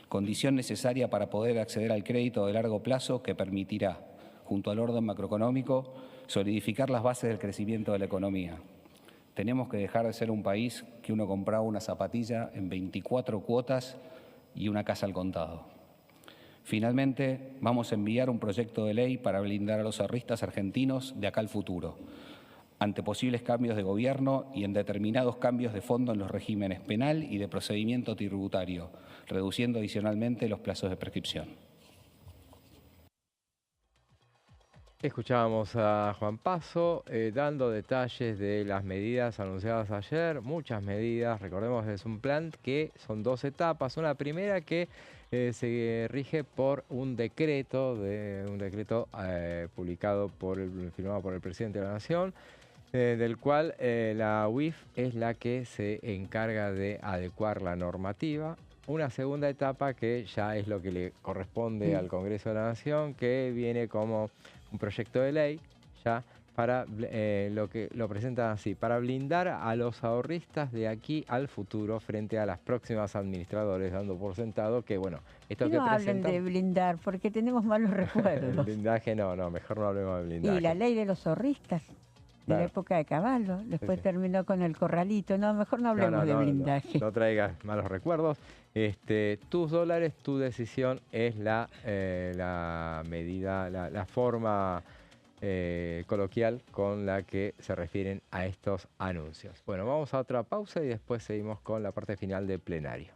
condición necesaria para poder acceder al crédito de largo plazo que permitirá, junto al orden macroeconómico, solidificar las bases del crecimiento de la economía. Tenemos que dejar de ser un país que uno compraba una zapatilla en 24 cuotas y una casa al contado. Finalmente, vamos a enviar un proyecto de ley para blindar a los ahorristas argentinos de acá al futuro, ante posibles cambios de gobierno y en determinados cambios de fondo en los regímenes penal y de procedimiento tributario, reduciendo adicionalmente los plazos de prescripción. Escuchábamos a Juan Paso dando detalles de las medidas anunciadas ayer, muchas medidas. Recordemos que es un plan que son 2 etapas. Una primera que se rige por un decreto, publicado firmado por el presidente de la Nación, del cual la UIF es la que se encarga de adecuar la normativa. Una segunda etapa que ya es lo que le corresponde al Congreso de la Nación, que viene como un proyecto de ley ya para lo presentan así, para blindar a los ahorristas de aquí al futuro frente a las próximas administradores, dando por sentado que, bueno, esto que presentan... No hablen de blindar, porque tenemos malos recuerdos. Blindaje no, mejor no hablemos de blindaje. Y la ley de los ahorristas, de la época de Caballo, después terminó con el corralito. No, mejor no hablemos de blindaje. No traigas malos recuerdos. Tus dólares, tu decisión es la medida, la forma coloquial con la que se refieren a estos anuncios. Bueno, vamos a otra pausa y después seguimos con la parte final del plenario.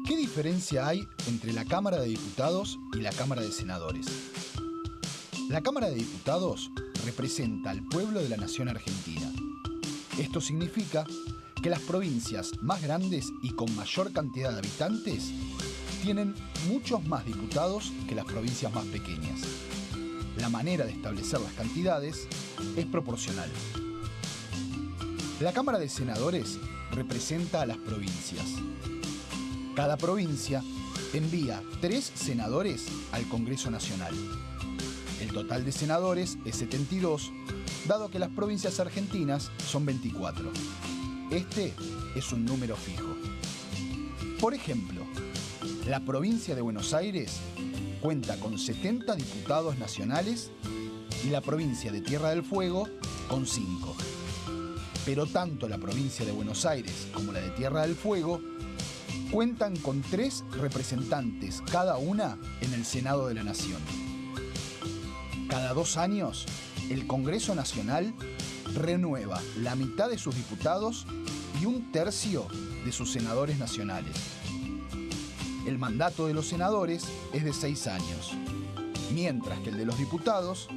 ¿Qué diferencia hay entre la Cámara de Diputados y la Cámara de Senadores? La Cámara de Diputados representa al pueblo de la nación argentina. Esto significa que las provincias más grandes y con mayor cantidad de habitantes tienen muchos más diputados que las provincias más pequeñas. La manera de establecer las cantidades es proporcional. La Cámara de Senadores representa a las provincias. Cada provincia envía 3 senadores al Congreso Nacional. El total de senadores es 72, dado que las provincias argentinas son 24. Este es un número fijo. Por ejemplo, la provincia de Buenos Aires cuenta con 70 diputados nacionales y la provincia de Tierra del Fuego con 5. Pero tanto la provincia de Buenos Aires como la de Tierra del Fuego cuentan con 3 representantes cada una en el Senado de la Nación. Cada 2 años, el Congreso Nacional renueva la mitad de sus diputados y 1/3 de sus senadores nacionales. El mandato de los senadores es de 6 años, mientras que el de los diputados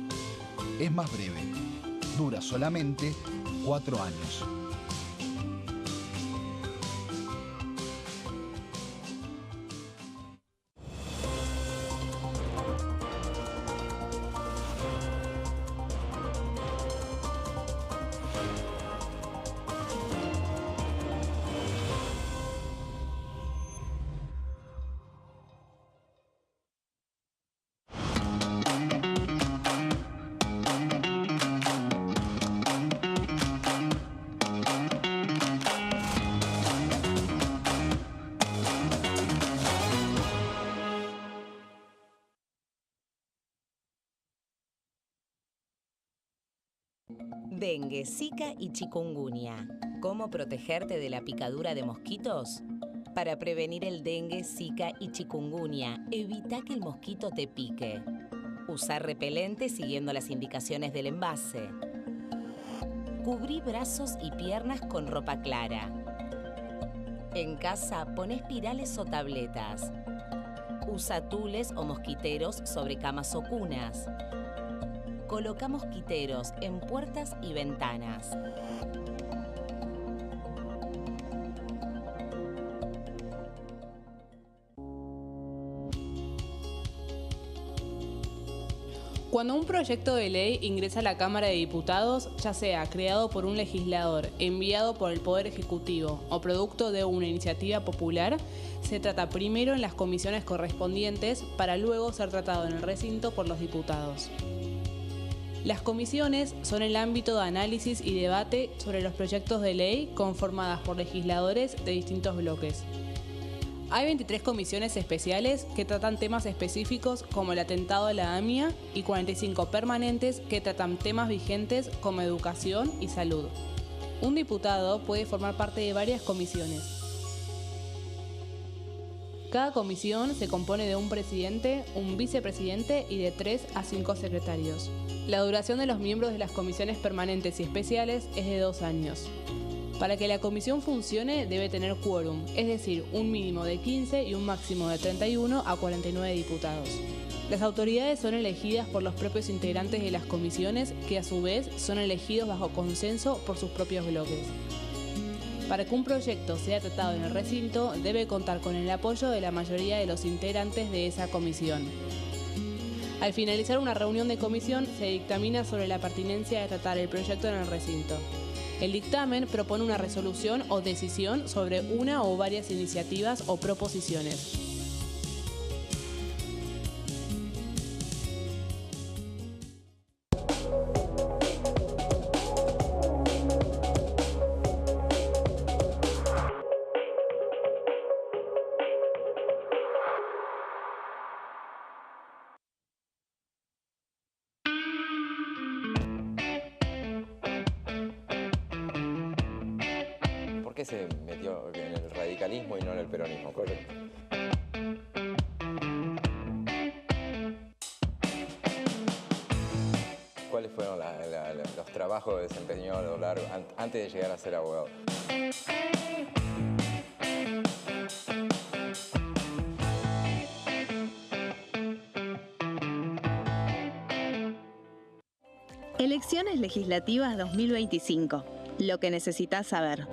es más breve, dura solamente 4 años. Dengue, Zika y chikungunya. ¿Cómo protegerte de la picadura de mosquitos? Para prevenir el dengue, Zika y chikungunya, evita que el mosquito te pique. Usar repelente siguiendo las indicaciones del envase. Cubrí brazos y piernas con ropa clara. En casa, pon espirales o tabletas. Usa tules o mosquiteros sobre camas o cunas. Coloca mosquiteros en puertas y ventanas. Cuando un proyecto de ley ingresa a la Cámara de Diputados, ya sea creado por un legislador, enviado por el Poder Ejecutivo o producto de una iniciativa popular, se trata primero en las comisiones correspondientes para luego ser tratado en el recinto por los diputados. Las comisiones son el ámbito de análisis y debate sobre los proyectos de ley conformadas por legisladores de distintos bloques. Hay 23 comisiones especiales que tratan temas específicos como el atentado a la AMIA y 45 permanentes que tratan temas vigentes como educación y salud. Un diputado puede formar parte de varias comisiones. Cada comisión se compone de un presidente, un vicepresidente y de 3 a 5 secretarios. La duración de los miembros de las comisiones permanentes y especiales es de 2 años. Para que la comisión funcione debe tener quórum, es decir, un mínimo de 15 y un máximo de 31 a 49 diputados. Las autoridades son elegidas por los propios integrantes de las comisiones, que a su vez son elegidos bajo consenso por sus propios bloques. Para que un proyecto sea tratado en el recinto, debe contar con el apoyo de la mayoría de los integrantes de esa comisión. Al finalizar una reunión de comisión, se dictamina sobre la pertinencia de tratar el proyecto en el recinto. El dictamen propone una resolución o decisión sobre una o varias iniciativas o proposiciones. ¿Por qué se metió en el radicalismo y no en el peronismo? Correcto. ¿Cuáles fueron los trabajos que desempeñó a lo largo, antes de llegar a ser abogado? Elecciones legislativas 2025. Lo que necesitas saber.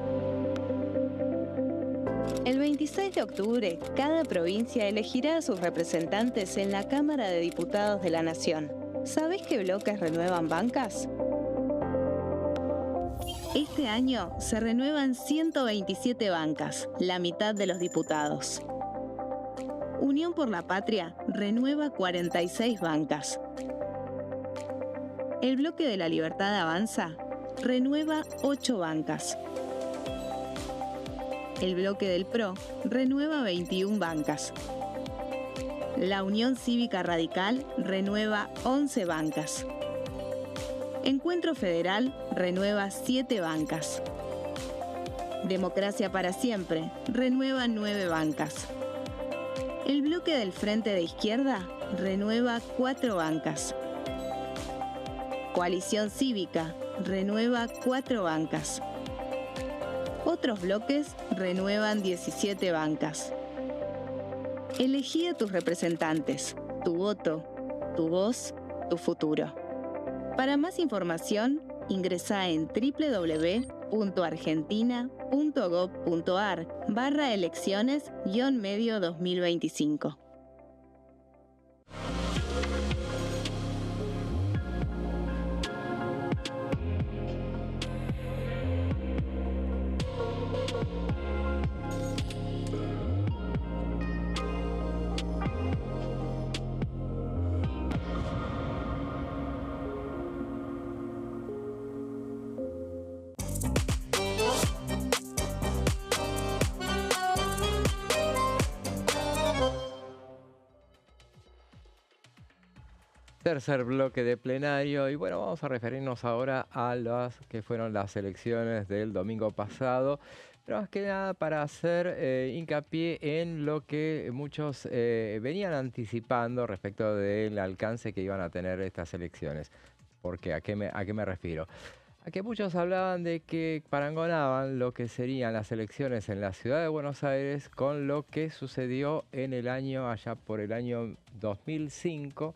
El 26 de octubre, cada provincia elegirá a sus representantes en la Cámara de Diputados de la Nación. ¿Sabés qué bloques renuevan bancas? Este año se renuevan 127 bancas, la mitad de los diputados. Unión por la Patria renueva 46 bancas. El Bloque de la Libertad Avanza renueva 8 bancas. El Bloque del PRO renueva 21 bancas. La Unión Cívica Radical renueva 11 bancas. Encuentro Federal renueva 7 bancas. Democracia para Siempre renueva 9 bancas. El Bloque del Frente de Izquierda renueva 4 bancas. Coalición Cívica renueva 4 bancas. Otros bloques renuevan 17 bancas. Elegí a tus representantes, tu voto, tu voz, tu futuro. Para más información, ingresá en www.argentina.gov.ar/elecciones-medio 2025. Tercer bloque de plenario y bueno, vamos a referirnos ahora a las que fueron las elecciones del domingo pasado, pero más que nada para hacer hincapié en lo que muchos venían anticipando respecto del alcance que iban a tener estas elecciones. Porque ¿a qué me refiero? A que muchos hablaban de que parangonaban lo que serían las elecciones en la ciudad de Buenos Aires con lo que sucedió en el año, allá por el año 2005,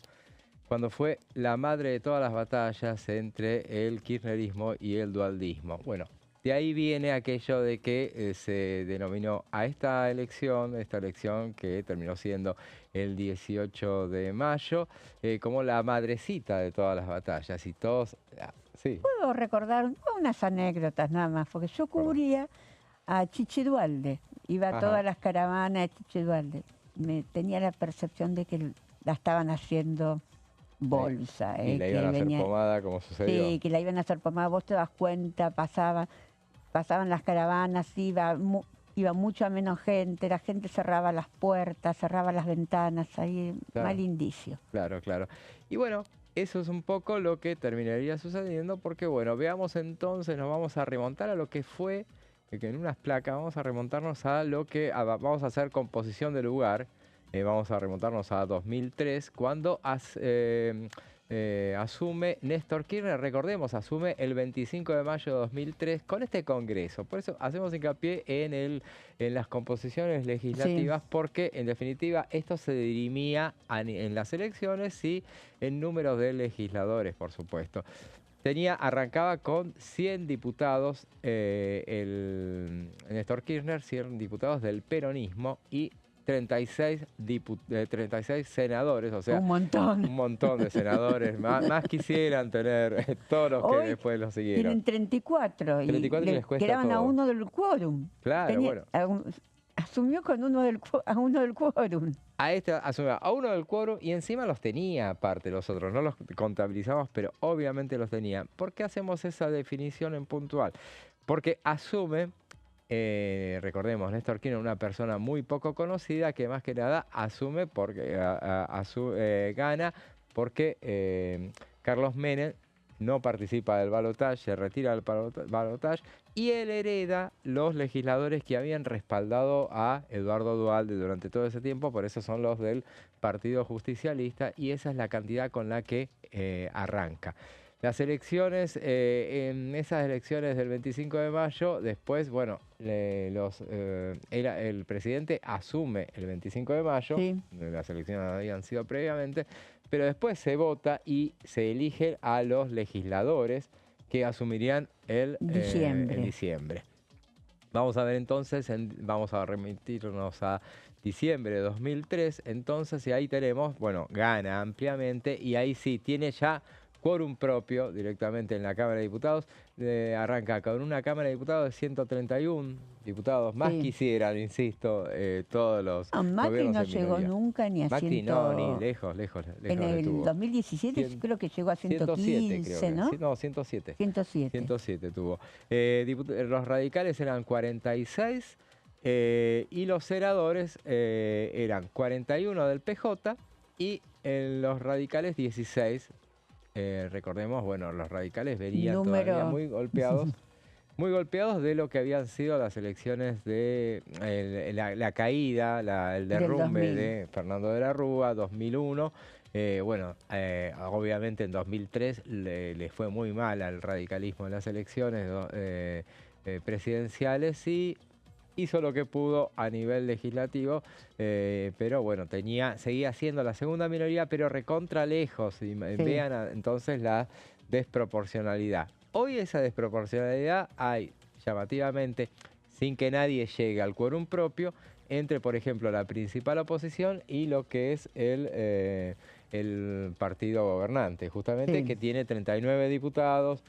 cuando fue la madre de todas las batallas entre el kirchnerismo y el dualdismo. Bueno, De ahí viene aquello de que se denominó a esta elección que terminó siendo el 18 de mayo, como la madrecita de todas las batallas. Y todos, sí. Puedo recordar unas anécdotas nada más, porque yo cubría a Chichi Duhalde, iba a todas las caravanas de Chichi Duhalde. Tenía la percepción de que la estaban haciendo bolsa. Y la iban a hacer pomada, como sucedió. Sí, que la iban a hacer pomada. Vos te das cuenta, pasaban las caravanas, iba mucha menos gente, la gente cerraba las puertas, cerraba las ventanas, ahí mal indicio. Claro, claro. Y bueno, eso es un poco lo que terminaría sucediendo, porque bueno, veamos entonces, nos vamos a remontar a lo que fue, que en unas placas vamos a remontarnos a lo que, vamos a hacer composición de lugar, vamos a remontarnos a 2003, cuando asume Néstor Kirchner, recordemos, asume el 25 de mayo de 2003 con este Congreso. Por eso hacemos hincapié en las composiciones legislativas, porque en definitiva esto se dirimía en las elecciones y en números de legisladores, por supuesto. Arrancaba con 100 diputados, Néstor Kirchner, 100 diputados del peronismo y 36 senadores, o sea, un montón de senadores, más quisieran tener todos los que después los siguieron. Tienen 34 y les cuesta quedaban todo. A uno del quórum. Claro, bueno. Asumió con a uno del quórum. Asumió a uno del quórum y encima los tenía aparte los otros, no los contabilizamos, pero obviamente los tenía. ¿Por qué hacemos esa definición en puntual? Porque asume... recordemos, Néstor Kirchner, una persona muy poco conocida que más que nada asume porque gana porque Carlos Menem no participa del balotaje, se retira del balotaje y él hereda los legisladores que habían respaldado a Eduardo Duhalde durante todo ese tiempo, por eso son los del Partido Justicialista y esa es la cantidad con la que arranca. Las elecciones, en esas elecciones del 25 de mayo, después, bueno, el presidente asume el 25 de mayo, las elecciones habían sido previamente, pero después se vota y se eligen a los legisladores que asumirían el diciembre. Vamos a ver entonces, vamos a remitirnos a diciembre de 2003, entonces, y ahí tenemos, bueno, gana ampliamente y ahí sí, tiene ya quórum propio directamente en la Cámara de Diputados, arranca con una Cámara de Diputados de 131 diputados, más quisieran, insisto, todos los Macri no llegó nunca ni a Macri 100... no, ni lejos. En el 2017 creo que llegó a 115, ¿no? No, 107. 107 tuvo. Los radicales eran 46 y los senadores eran 41 del PJ y los radicales 16. Recordemos, bueno, los radicales venían todavía muy golpeados de lo que habían sido las elecciones de la caída, el derrumbe de Fernando de la Rúa, 2001. Obviamente en 2003 le fue muy mal al radicalismo en las elecciones presidenciales y hizo lo que pudo a nivel legislativo, pero bueno, seguía siendo la segunda minoría, pero recontra lejos. Y vean entonces la desproporcionalidad. Hoy esa desproporcionalidad hay llamativamente, sin que nadie llegue al quórum propio, entre, por ejemplo, la principal oposición y lo que es el partido gobernante, justamente, que tiene 39 diputados.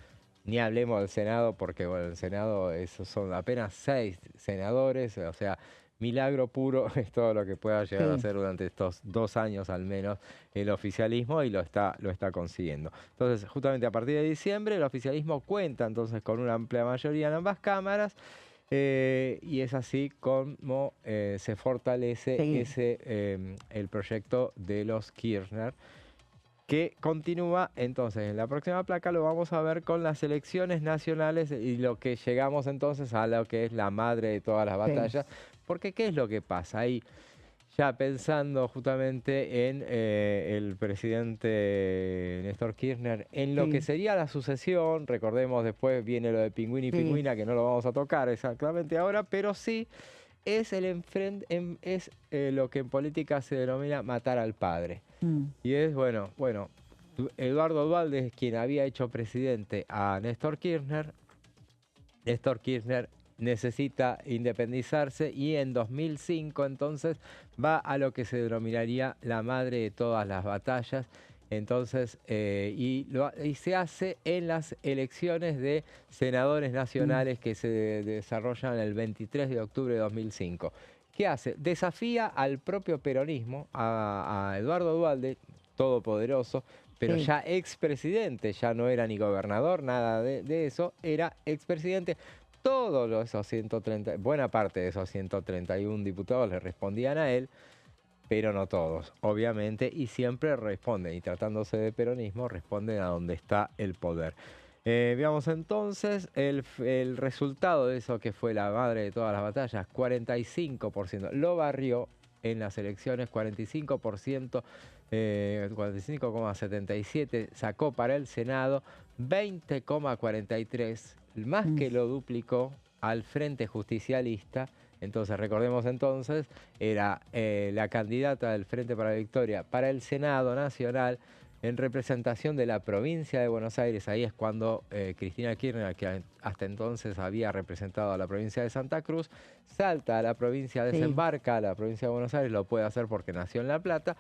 Ni hablemos del Senado, porque bueno, el Senado son apenas 6 senadores, o sea, milagro puro es todo lo que pueda llegar a hacer durante estos 2 años al menos el oficialismo y lo está consiguiendo. Entonces, justamente a partir de diciembre, el oficialismo cuenta entonces con una amplia mayoría en ambas cámaras y es así como se fortalece el proyecto de los Kirchner, que continúa entonces en la próxima placa. Lo vamos a ver con las elecciones nacionales y lo que llegamos entonces a lo que es la madre de todas las batallas, porque ¿qué es lo que pasa? Ahí ya pensando justamente en el presidente Néstor Kirchner, en lo que sería la sucesión, recordemos después viene lo de Pingüín y Pingüina, que no lo vamos a tocar exactamente ahora, pero sí es lo que en política se denomina matar al padre. Y es, bueno, Eduardo Duhalde es quien había hecho presidente a Néstor Kirchner, Néstor Kirchner necesita independizarse y en 2005 entonces va a lo que se denominaría la madre de todas las batallas. Entonces, y se hace en las elecciones de senadores nacionales que se desarrollan el 23 de octubre de 2005. ¿Qué hace? Desafía al propio peronismo, a Eduardo Duhalde, todopoderoso, pero ya expresidente, ya no era ni gobernador, nada de eso, era expresidente. Todos esos 130, buena parte de esos 131 diputados le respondían a él, pero no todos, obviamente, y siempre responden, y tratándose de peronismo, responden a donde está el poder. Veamos entonces el resultado de eso que fue la madre de todas las batallas, 45%. Lo barrió en las elecciones, 45%, 45,77% sacó para el Senado, 20,43%, más que lo duplicó al Frente Justicialista. Entonces, recordemos entonces, era la candidata del Frente para la Victoria para el Senado Nacional en representación de la provincia de Buenos Aires. Ahí es cuando Cristina Kirchner, que hasta entonces había representado a la provincia de Santa Cruz, salta a la provincia, desembarca a la provincia de Buenos Aires, lo puede hacer porque nació en La Plata,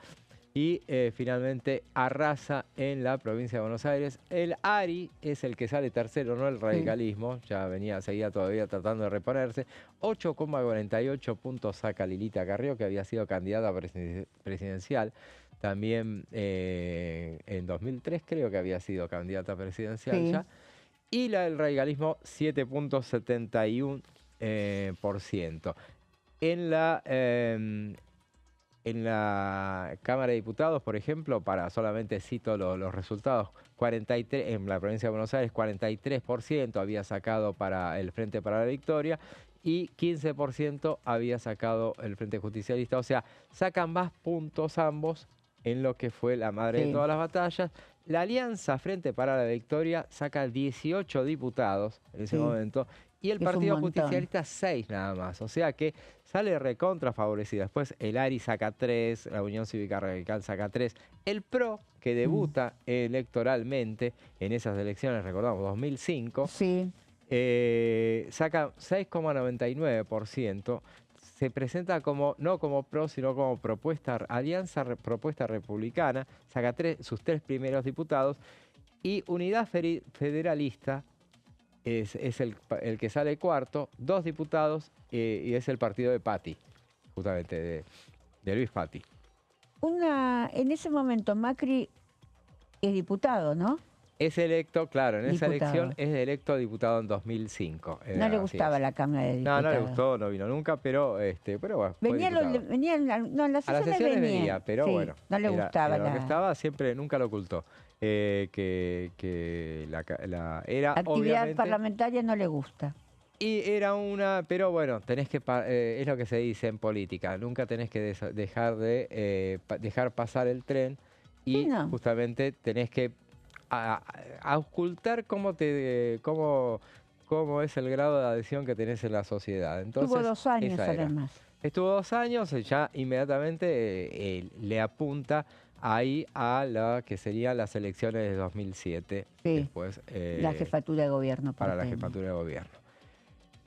y finalmente arrasa en la provincia de Buenos Aires. El ARI es el que sale tercero, no el radicalismo, ya seguía todavía tratando de reponerse. 8,48 puntos saca Lilita Carrió, que había sido candidata presidencial. También en 2003 creo que había sido candidata presidencial ya. Y la del radicalismo, 7,71%. En la Cámara de Diputados, por ejemplo, solamente cito los resultados, 43, en la provincia de Buenos Aires, 43% había sacado para el Frente para la Victoria y 15% había sacado el Frente Justicialista. O sea, sacan más puntos ambos en lo que fue la madre de todas las batallas. La Alianza Frente para la Victoria saca 18 diputados en ese momento. Y el Partido Justicialista 6 nada más, o sea que sale recontra favorecida. Después el ARI saca 3, la Unión Cívica Radical saca 3. El PRO, que debuta electoralmente en esas elecciones, recordamos, 2005, saca 6,99%. Se presenta no como PRO, sino como Alianza Propuesta Republicana, saca sus 3 primeros diputados. Y Unidad Federalista es el que sale cuarto, 2 diputados, y es el partido de Patti, justamente de Luis Patti. En ese momento Macri es diputado, ¿no? Es electo, claro, en esa elección es electo diputado en 2005. No le gustaba la Cámara de Diputados. No le gustó, no vino nunca, pero bueno. Venía en las sesiones venía, pero bueno. No le gustaba. Lo que estaba siempre, nunca lo ocultó. Era actividad parlamentaria no le gusta. Y era pero bueno, tenés que, es lo que se dice en política, nunca tenés que dejar pasar el tren y justamente tenés que ocultar cómo es el grado de adhesión que tenés en la sociedad. Entonces, estuvo 2 años además. Estuvo 2 años, ya inmediatamente le apunta ahí a la que serían las elecciones de 2007. Después, la jefatura de gobierno. Para la jefatura de gobierno.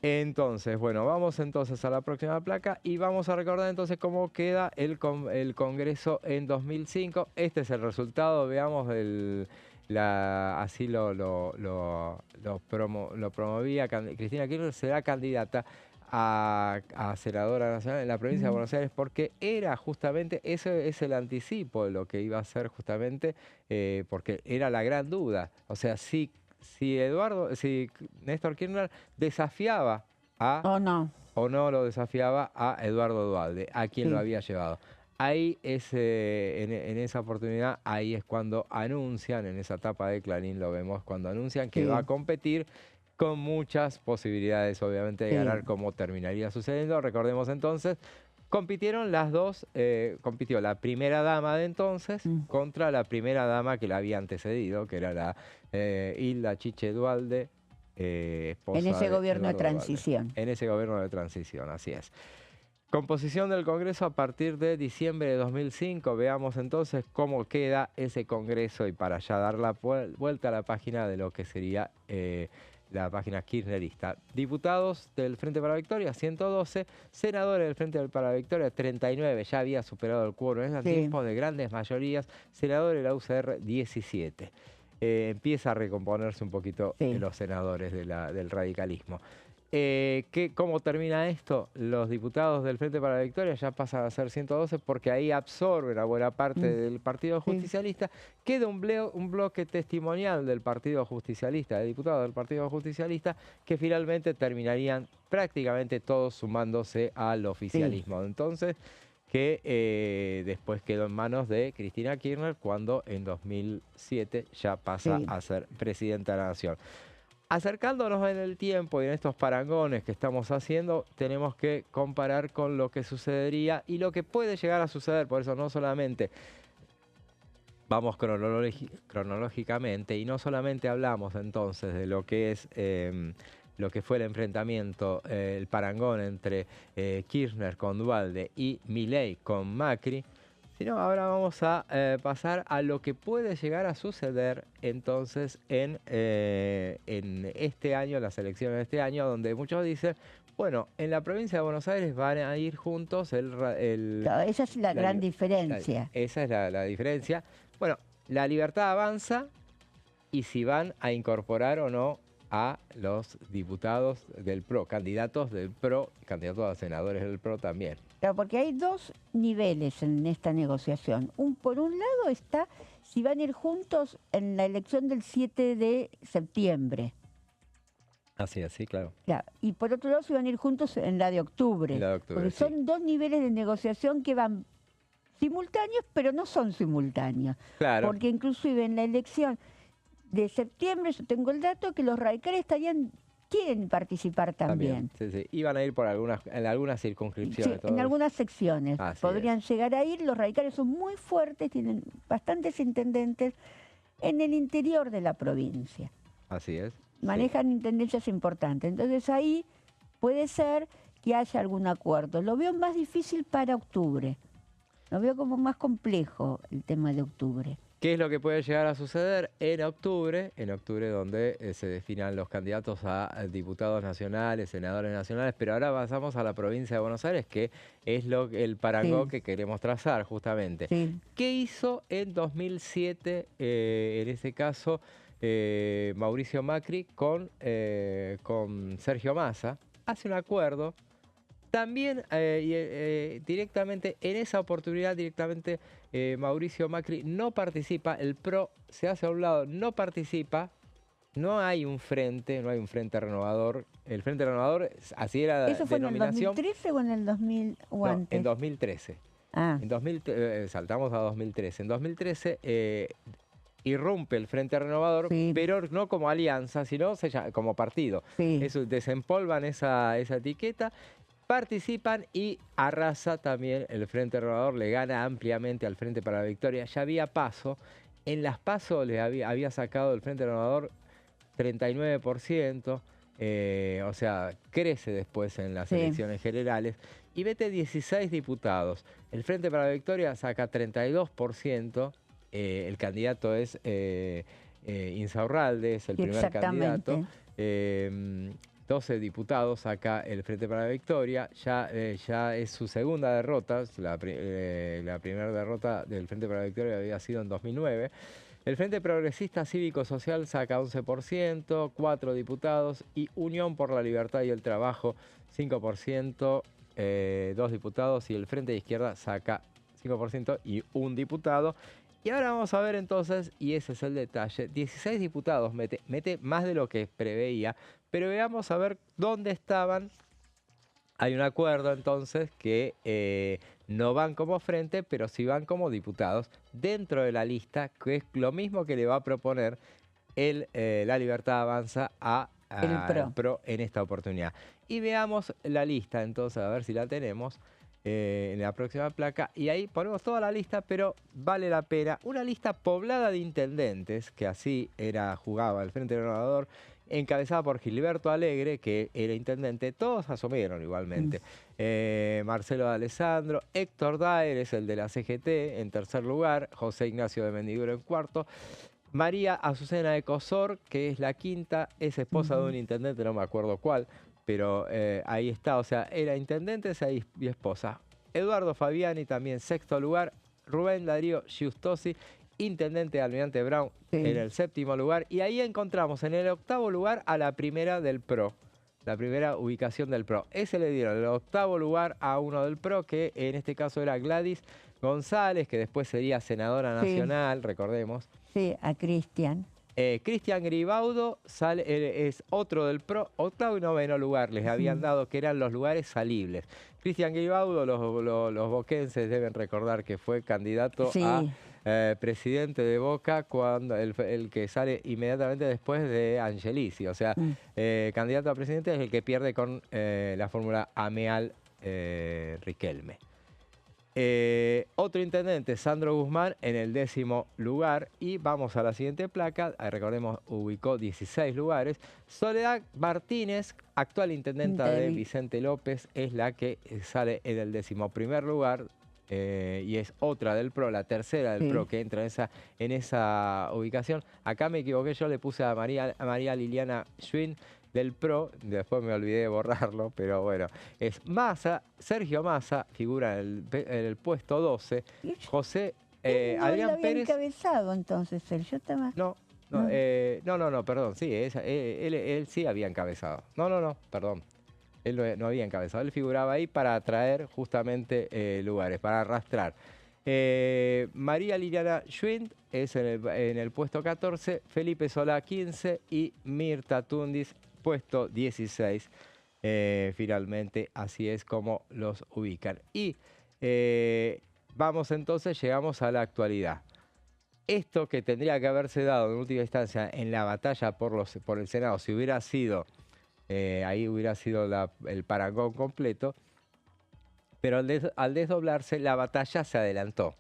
Entonces, bueno, vamos entonces a la próxima placa y vamos a recordar entonces cómo queda el Congreso en 2005. Este es el resultado, veamos, así lo promovía Cristina Kirchner, será candidata a senadora nacional en la provincia de Buenos Aires, porque era justamente, ese es el anticipo de lo que iba a ser justamente, porque era la gran duda. O sea, si Néstor Kirchner desafiaba o no lo desafiaba a Eduardo Duhalde, a quien lo había llevado. Ahí en esa oportunidad, ahí es cuando anuncian, en esa etapa de Clarín lo vemos, cuando anuncian que va a competir con muchas posibilidades, obviamente, de ganar, como terminaría sucediendo. Recordemos entonces, compitieron las dos, compitió la primera dama de entonces contra la primera dama que la había antecedido, que era la Hilda Chiche Duhalde, esposa en ese gobierno de transición. En ese gobierno de transición, así es. Composición del Congreso a partir de diciembre de 2005. Veamos entonces cómo queda ese Congreso y para ya dar la vuelta a la página de lo que sería la página kirchnerista. Diputados del Frente para la Victoria, 112. Senadores del Frente para la Victoria, 39. Ya había superado el quórum. Es tiempo de grandes mayorías. Senadores de la UCR, 17. Empieza a recomponerse un poquito los senadores del radicalismo. ¿Cómo termina esto? Los diputados del Frente para la Victoria ya pasan a ser 112 porque ahí absorben a buena parte del Partido Justicialista. Queda un bloque testimonial del Partido Justicialista, de diputados del Partido Justicialista, que finalmente terminarían prácticamente todos sumándose al oficialismo. Entonces, que después quedó en manos de Cristina Kirchner cuando en 2007 ya pasa a ser presidenta de la Nación. Acercándonos en el tiempo y en estos parangones que estamos haciendo, tenemos que comparar con lo que sucedería y lo que puede llegar a suceder. Por eso no solamente vamos cronológicamente y no solamente hablamos entonces de lo que es lo que fue el enfrentamiento, el parangón entre Kirchner con Duhalde y Milei con Macri, sino ahora vamos a pasar a lo que puede llegar a suceder entonces en este año, las elecciones de este año, donde muchos dicen, bueno, en la provincia de Buenos Aires van a ir juntos Claro, esa es la gran diferencia. Esa es la diferencia. Bueno, la Libertad Avanza y si van a incorporar o no a los diputados del PRO, candidatos del PRO, candidatos a senadores del PRO también. Claro, porque hay dos niveles en esta negociación. Por un lado está si van a ir juntos en la elección del 7 de septiembre. Así es, sí, claro. Y por otro lado si van a ir juntos en la de octubre. Porque son dos niveles de negociación que van simultáneos, pero no son simultáneos. Claro. Porque inclusive en la elección de septiembre, yo tengo el dato que los radicales quieren participar también. Sí. Iban a ir por en algunas circunscripciones. Sí, en algunas secciones. Podrían es. llegar a ir. Los radicales son muy fuertes, tienen bastantes intendentes en el interior de la provincia. Así es. Manejan intendencias importantes. Entonces ahí puede ser que haya algún acuerdo. Lo veo más difícil para octubre. Lo veo como más complejo el tema de octubre. ¿Qué es lo que puede llegar a suceder en octubre? En octubre donde se definan los candidatos a diputados nacionales, senadores nacionales, pero ahora pasamos a la provincia de Buenos Aires, que es el parangón que queremos trazar justamente. ¿Qué hizo en 2007, en ese caso, Mauricio Macri con Sergio Massa? Hace un acuerdo. También directamente, en esa oportunidad directamente Mauricio Macri no participa, el PRO se hace a un lado, no participa, no hay un frente renovador. El Frente Renovador, así era la denominación. ¿Eso fue en el 2013 o en el 2000 o antes? No, en 2013. Saltamos a 2013. En 2013 irrumpe el Frente Renovador, pero no como alianza, sino como partido. Eso, desempolvan esa etiqueta. Participan y arrasa también el Frente Renovador, le gana ampliamente al Frente para la Victoria. Ya había PASO, en las PASO le había sacado el Frente Renovador 39%, o sea, crece después en las elecciones generales y mete 16 diputados. El Frente para la Victoria saca 32%, el candidato es Insaurralde, es el primer candidato. 12 diputados saca el Frente para la Victoria, ya es su segunda derrota, la primera derrota del Frente para la Victoria había sido en 2009. El Frente Progresista Cívico Social saca 11%, 4 diputados, y Unión por la Libertad y el Trabajo 5%, 2 diputados, y el Frente de Izquierda saca 5% y 1 diputado. Y ahora vamos a ver entonces, y ese es el detalle, 16 diputados mete más de lo que preveía, pero veamos a ver dónde estaban. Hay un acuerdo entonces que no van como frente, pero sí van como diputados dentro de la lista, que es lo mismo que le va a proponer la Libertad Avanza al PRO en esta oportunidad. Y veamos la lista entonces, a ver si la tenemos. En la próxima placa, y ahí ponemos toda la lista, pero vale la pena. Una lista poblada de intendentes, que así jugaba el Frente Renovador, encabezada por Gilberto Alegre, que era intendente. Todos asumieron igualmente. Marcelo de Alessandro, Héctor Daer es el de la CGT en tercer lugar, José Ignacio de Mendiguren en cuarto, María Azucena de Cosor, que es la quinta, es esposa de un intendente, no me acuerdo cuál, pero ahí está, o sea, era intendente y esposa. Eduardo Fabiani también, sexto lugar. Rubén Darío Giustosi, intendente de Almirante Brown, en el séptimo lugar. Y ahí encontramos en el octavo lugar a la primera del PRO, la primera ubicación del PRO. Ese le dieron el octavo lugar a uno del PRO, que en este caso era Gladys González, que después sería senadora nacional, recordemos. Sí, a Cristian. Cristian Gribaudo es otro del PRO, octavo y noveno lugar les habían dado, que eran los lugares salibles. Cristian Gribaudo, los boquenses deben recordar que fue candidato a presidente de Boca, cuando el que sale inmediatamente después de Angelici. O sea, candidato a presidente es el que pierde con la fórmula Ameal Riquelme. Otro intendente, Sandro Guzmán, en el 10º lugar. Y vamos a la siguiente placa, recordemos, ubicó 16 lugares. Soledad Martínez, actual intendenta de Vicente López, es la que sale en el 11º lugar. Y es otra del PRO, la tercera del PRO que entra en esa ubicación. Acá me equivoqué, yo le puse a María Liliana Schwinn del PRO, después me olvidé de borrarlo, pero bueno, es Massa, Sergio Massa, figura en el puesto 12, José Adrián Pérez. Encabezado entonces él, yo estaba... No, perdón, sí, él sí había encabezado. No, perdón. Él no había encabezado, él figuraba ahí para atraer justamente lugares, para arrastrar. María Liliana Schwinn es en el puesto 14, Felipe Solá 15 y Mirta Tundis puesto 16. Finalmente, así es como los ubican. Y vamos entonces, llegamos a la actualidad. Esto que tendría que haberse dado en última instancia en la batalla por el Senado, si hubiera sido... ahí hubiera sido el parangón completo, pero al desdoblarse la batalla se adelantó.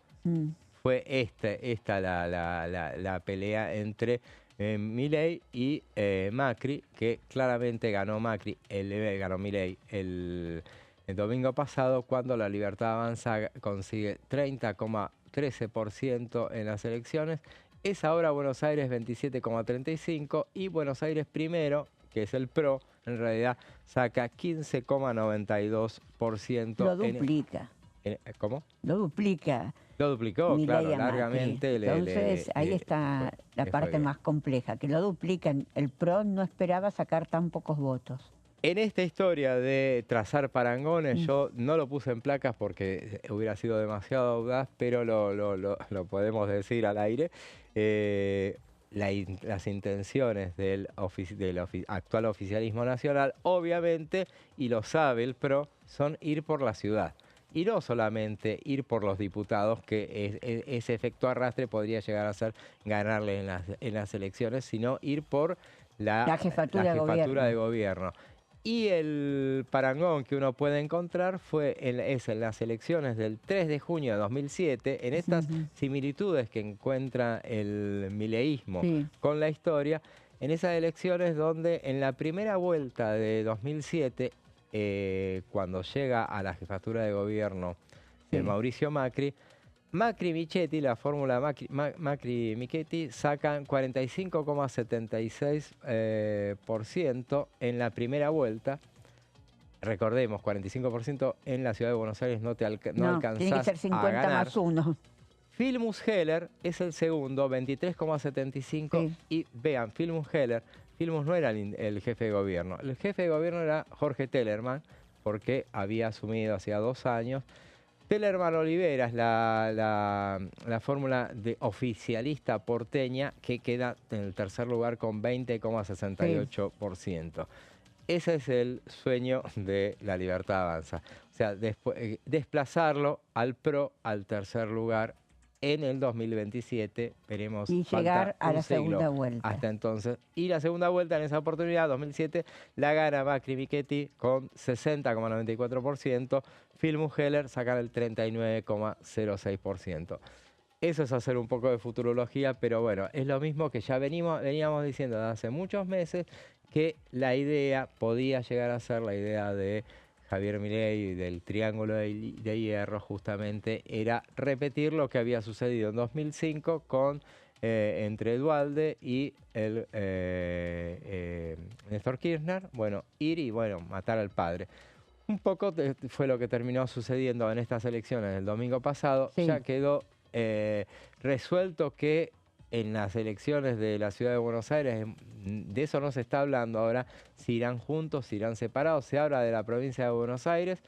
Fue esta la pelea entre Milei y Macri, que claramente ganó Macri, ganó Milei el domingo pasado, cuando La Libertad Avanza consigue 30,13% en las elecciones. Es ahora Buenos Aires 27,35% y Buenos Aires Primero, que es el PRO, en realidad saca 15,92%. Lo duplica. ¿Cómo? Lo duplica. Lo duplicó, claro, largamente. Entonces ahí está la parte más compleja, que lo duplican. El PRO no esperaba sacar tan pocos votos. En esta historia de trazar parangones, yo no lo puse en placas porque hubiera sido demasiado audaz, pero lo podemos decir al aire. Las intenciones del actual oficialismo nacional, obviamente, y lo sabe el PRO, son ir por la ciudad. Y no solamente ir por los diputados, que ese efecto arrastre podría llegar a ser ganarle en las elecciones, sino ir por la jefatura de gobierno. Y el parangón que uno puede encontrar es en las elecciones del 3 de junio de 2007, en estas similitudes que encuentra el mileísmo con la historia, en esas elecciones donde en la primera vuelta de 2007, cuando llega a la jefatura de gobierno Mauricio Macri, Macri-Michetti, la fórmula Macri-Michetti, sacan 45,76% en la primera vuelta. Recordemos, 45% en la ciudad de Buenos Aires no alcanzás tiene que ser 50 a ganar. más 1. Filmus Heller es el segundo, 23,75%. Y vean, Filmus Heller, Filmus no era el jefe de gobierno. El jefe de gobierno era Jorge Tellerman, porque había asumido hacía 2 años. Tellerman Olivera es la fórmula de oficialista porteña, que queda en el tercer lugar con 20,68%. Ese es el sueño de La Libertad Avanza. O sea, desplazarlo al PRO al tercer lugar en el 2027. Veremos. Y llegar a la segunda vuelta. Hasta entonces. Y la segunda vuelta en esa oportunidad, 2007, la gana Macri-Michetti con 60,94%. Filmus Heller saca el 39,06%. Eso es hacer un poco de futurología, pero bueno, es lo mismo que ya veníamos diciendo desde hace muchos meses, que la idea podía llegar a ser la idea de Javier Milei, del triángulo de hierro, justamente era repetir lo que había sucedido en 2005 con entre Duhalde y el Néstor Kirchner, bueno, ir y bueno, matar al padre. Un poco fue lo que terminó sucediendo en estas elecciones del domingo pasado. Sí. Ya quedó resuelto que en las elecciones de la Ciudad de Buenos Aires, de eso no se está hablando ahora, si irán juntos, si irán separados. Se habla de la provincia de Buenos Aires.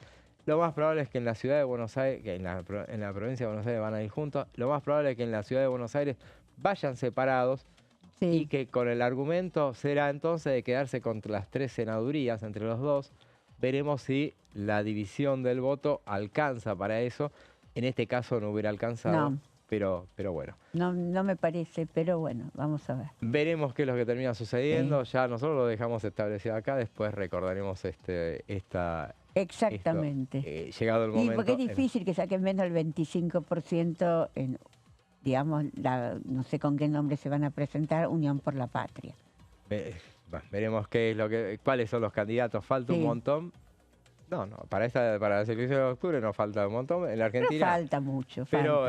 Lo más probable es que en la Ciudad de Buenos Aires, que en la provincia de Buenos Aires van a ir juntos. Lo más probable es que en la Ciudad de Buenos Aires vayan separados. Sí. Y que con el argumento será entonces de quedarse con las 3 senadurías entre los dos. Veremos si la división del voto alcanza para eso. En este caso no hubiera alcanzado, No. pero bueno. No me parece, pero bueno, vamos a ver. Veremos qué es lo que termina sucediendo. Ya nosotros lo dejamos establecido acá, después recordaremos Exactamente. Llegado el momento. Y porque es difícil que saquen menos del 25% en, digamos, no sé con qué nombre se van a presentar, Unión por la Patria. Veremos qué es cuáles son los candidatos. Falta un montón. No, para las elecciones de octubre nos falta un montón. En la Argentina. No falta mucho. Pero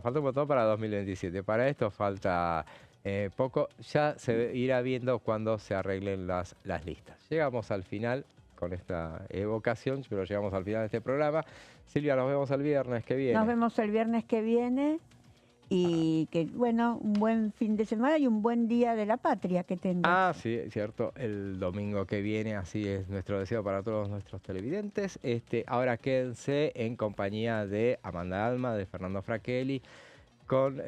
falta un montón para 2027. Para esto falta poco. Ya se irá viendo cuando se arreglen las listas. Llegamos al final con esta evocación, pero llegamos al final de este programa. Silvia, nos vemos el viernes que viene. Nos vemos el viernes que viene. Y que, bueno, un buen fin de semana y un buen día de la patria que tengas. Ah, sí, cierto, el domingo que viene, así es nuestro deseo para todos nuestros televidentes. Ahora quédense en compañía de Amanda Alma, de Fernando Fracchelli, con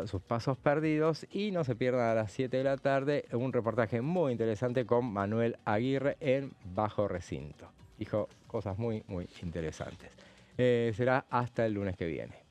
sus pasos perdidos, y no se pierdan a las 7 de la tarde un reportaje muy interesante con Manuel Aguirre en Bajo Recinto. Dijo cosas muy, muy interesantes. Será hasta el lunes que viene.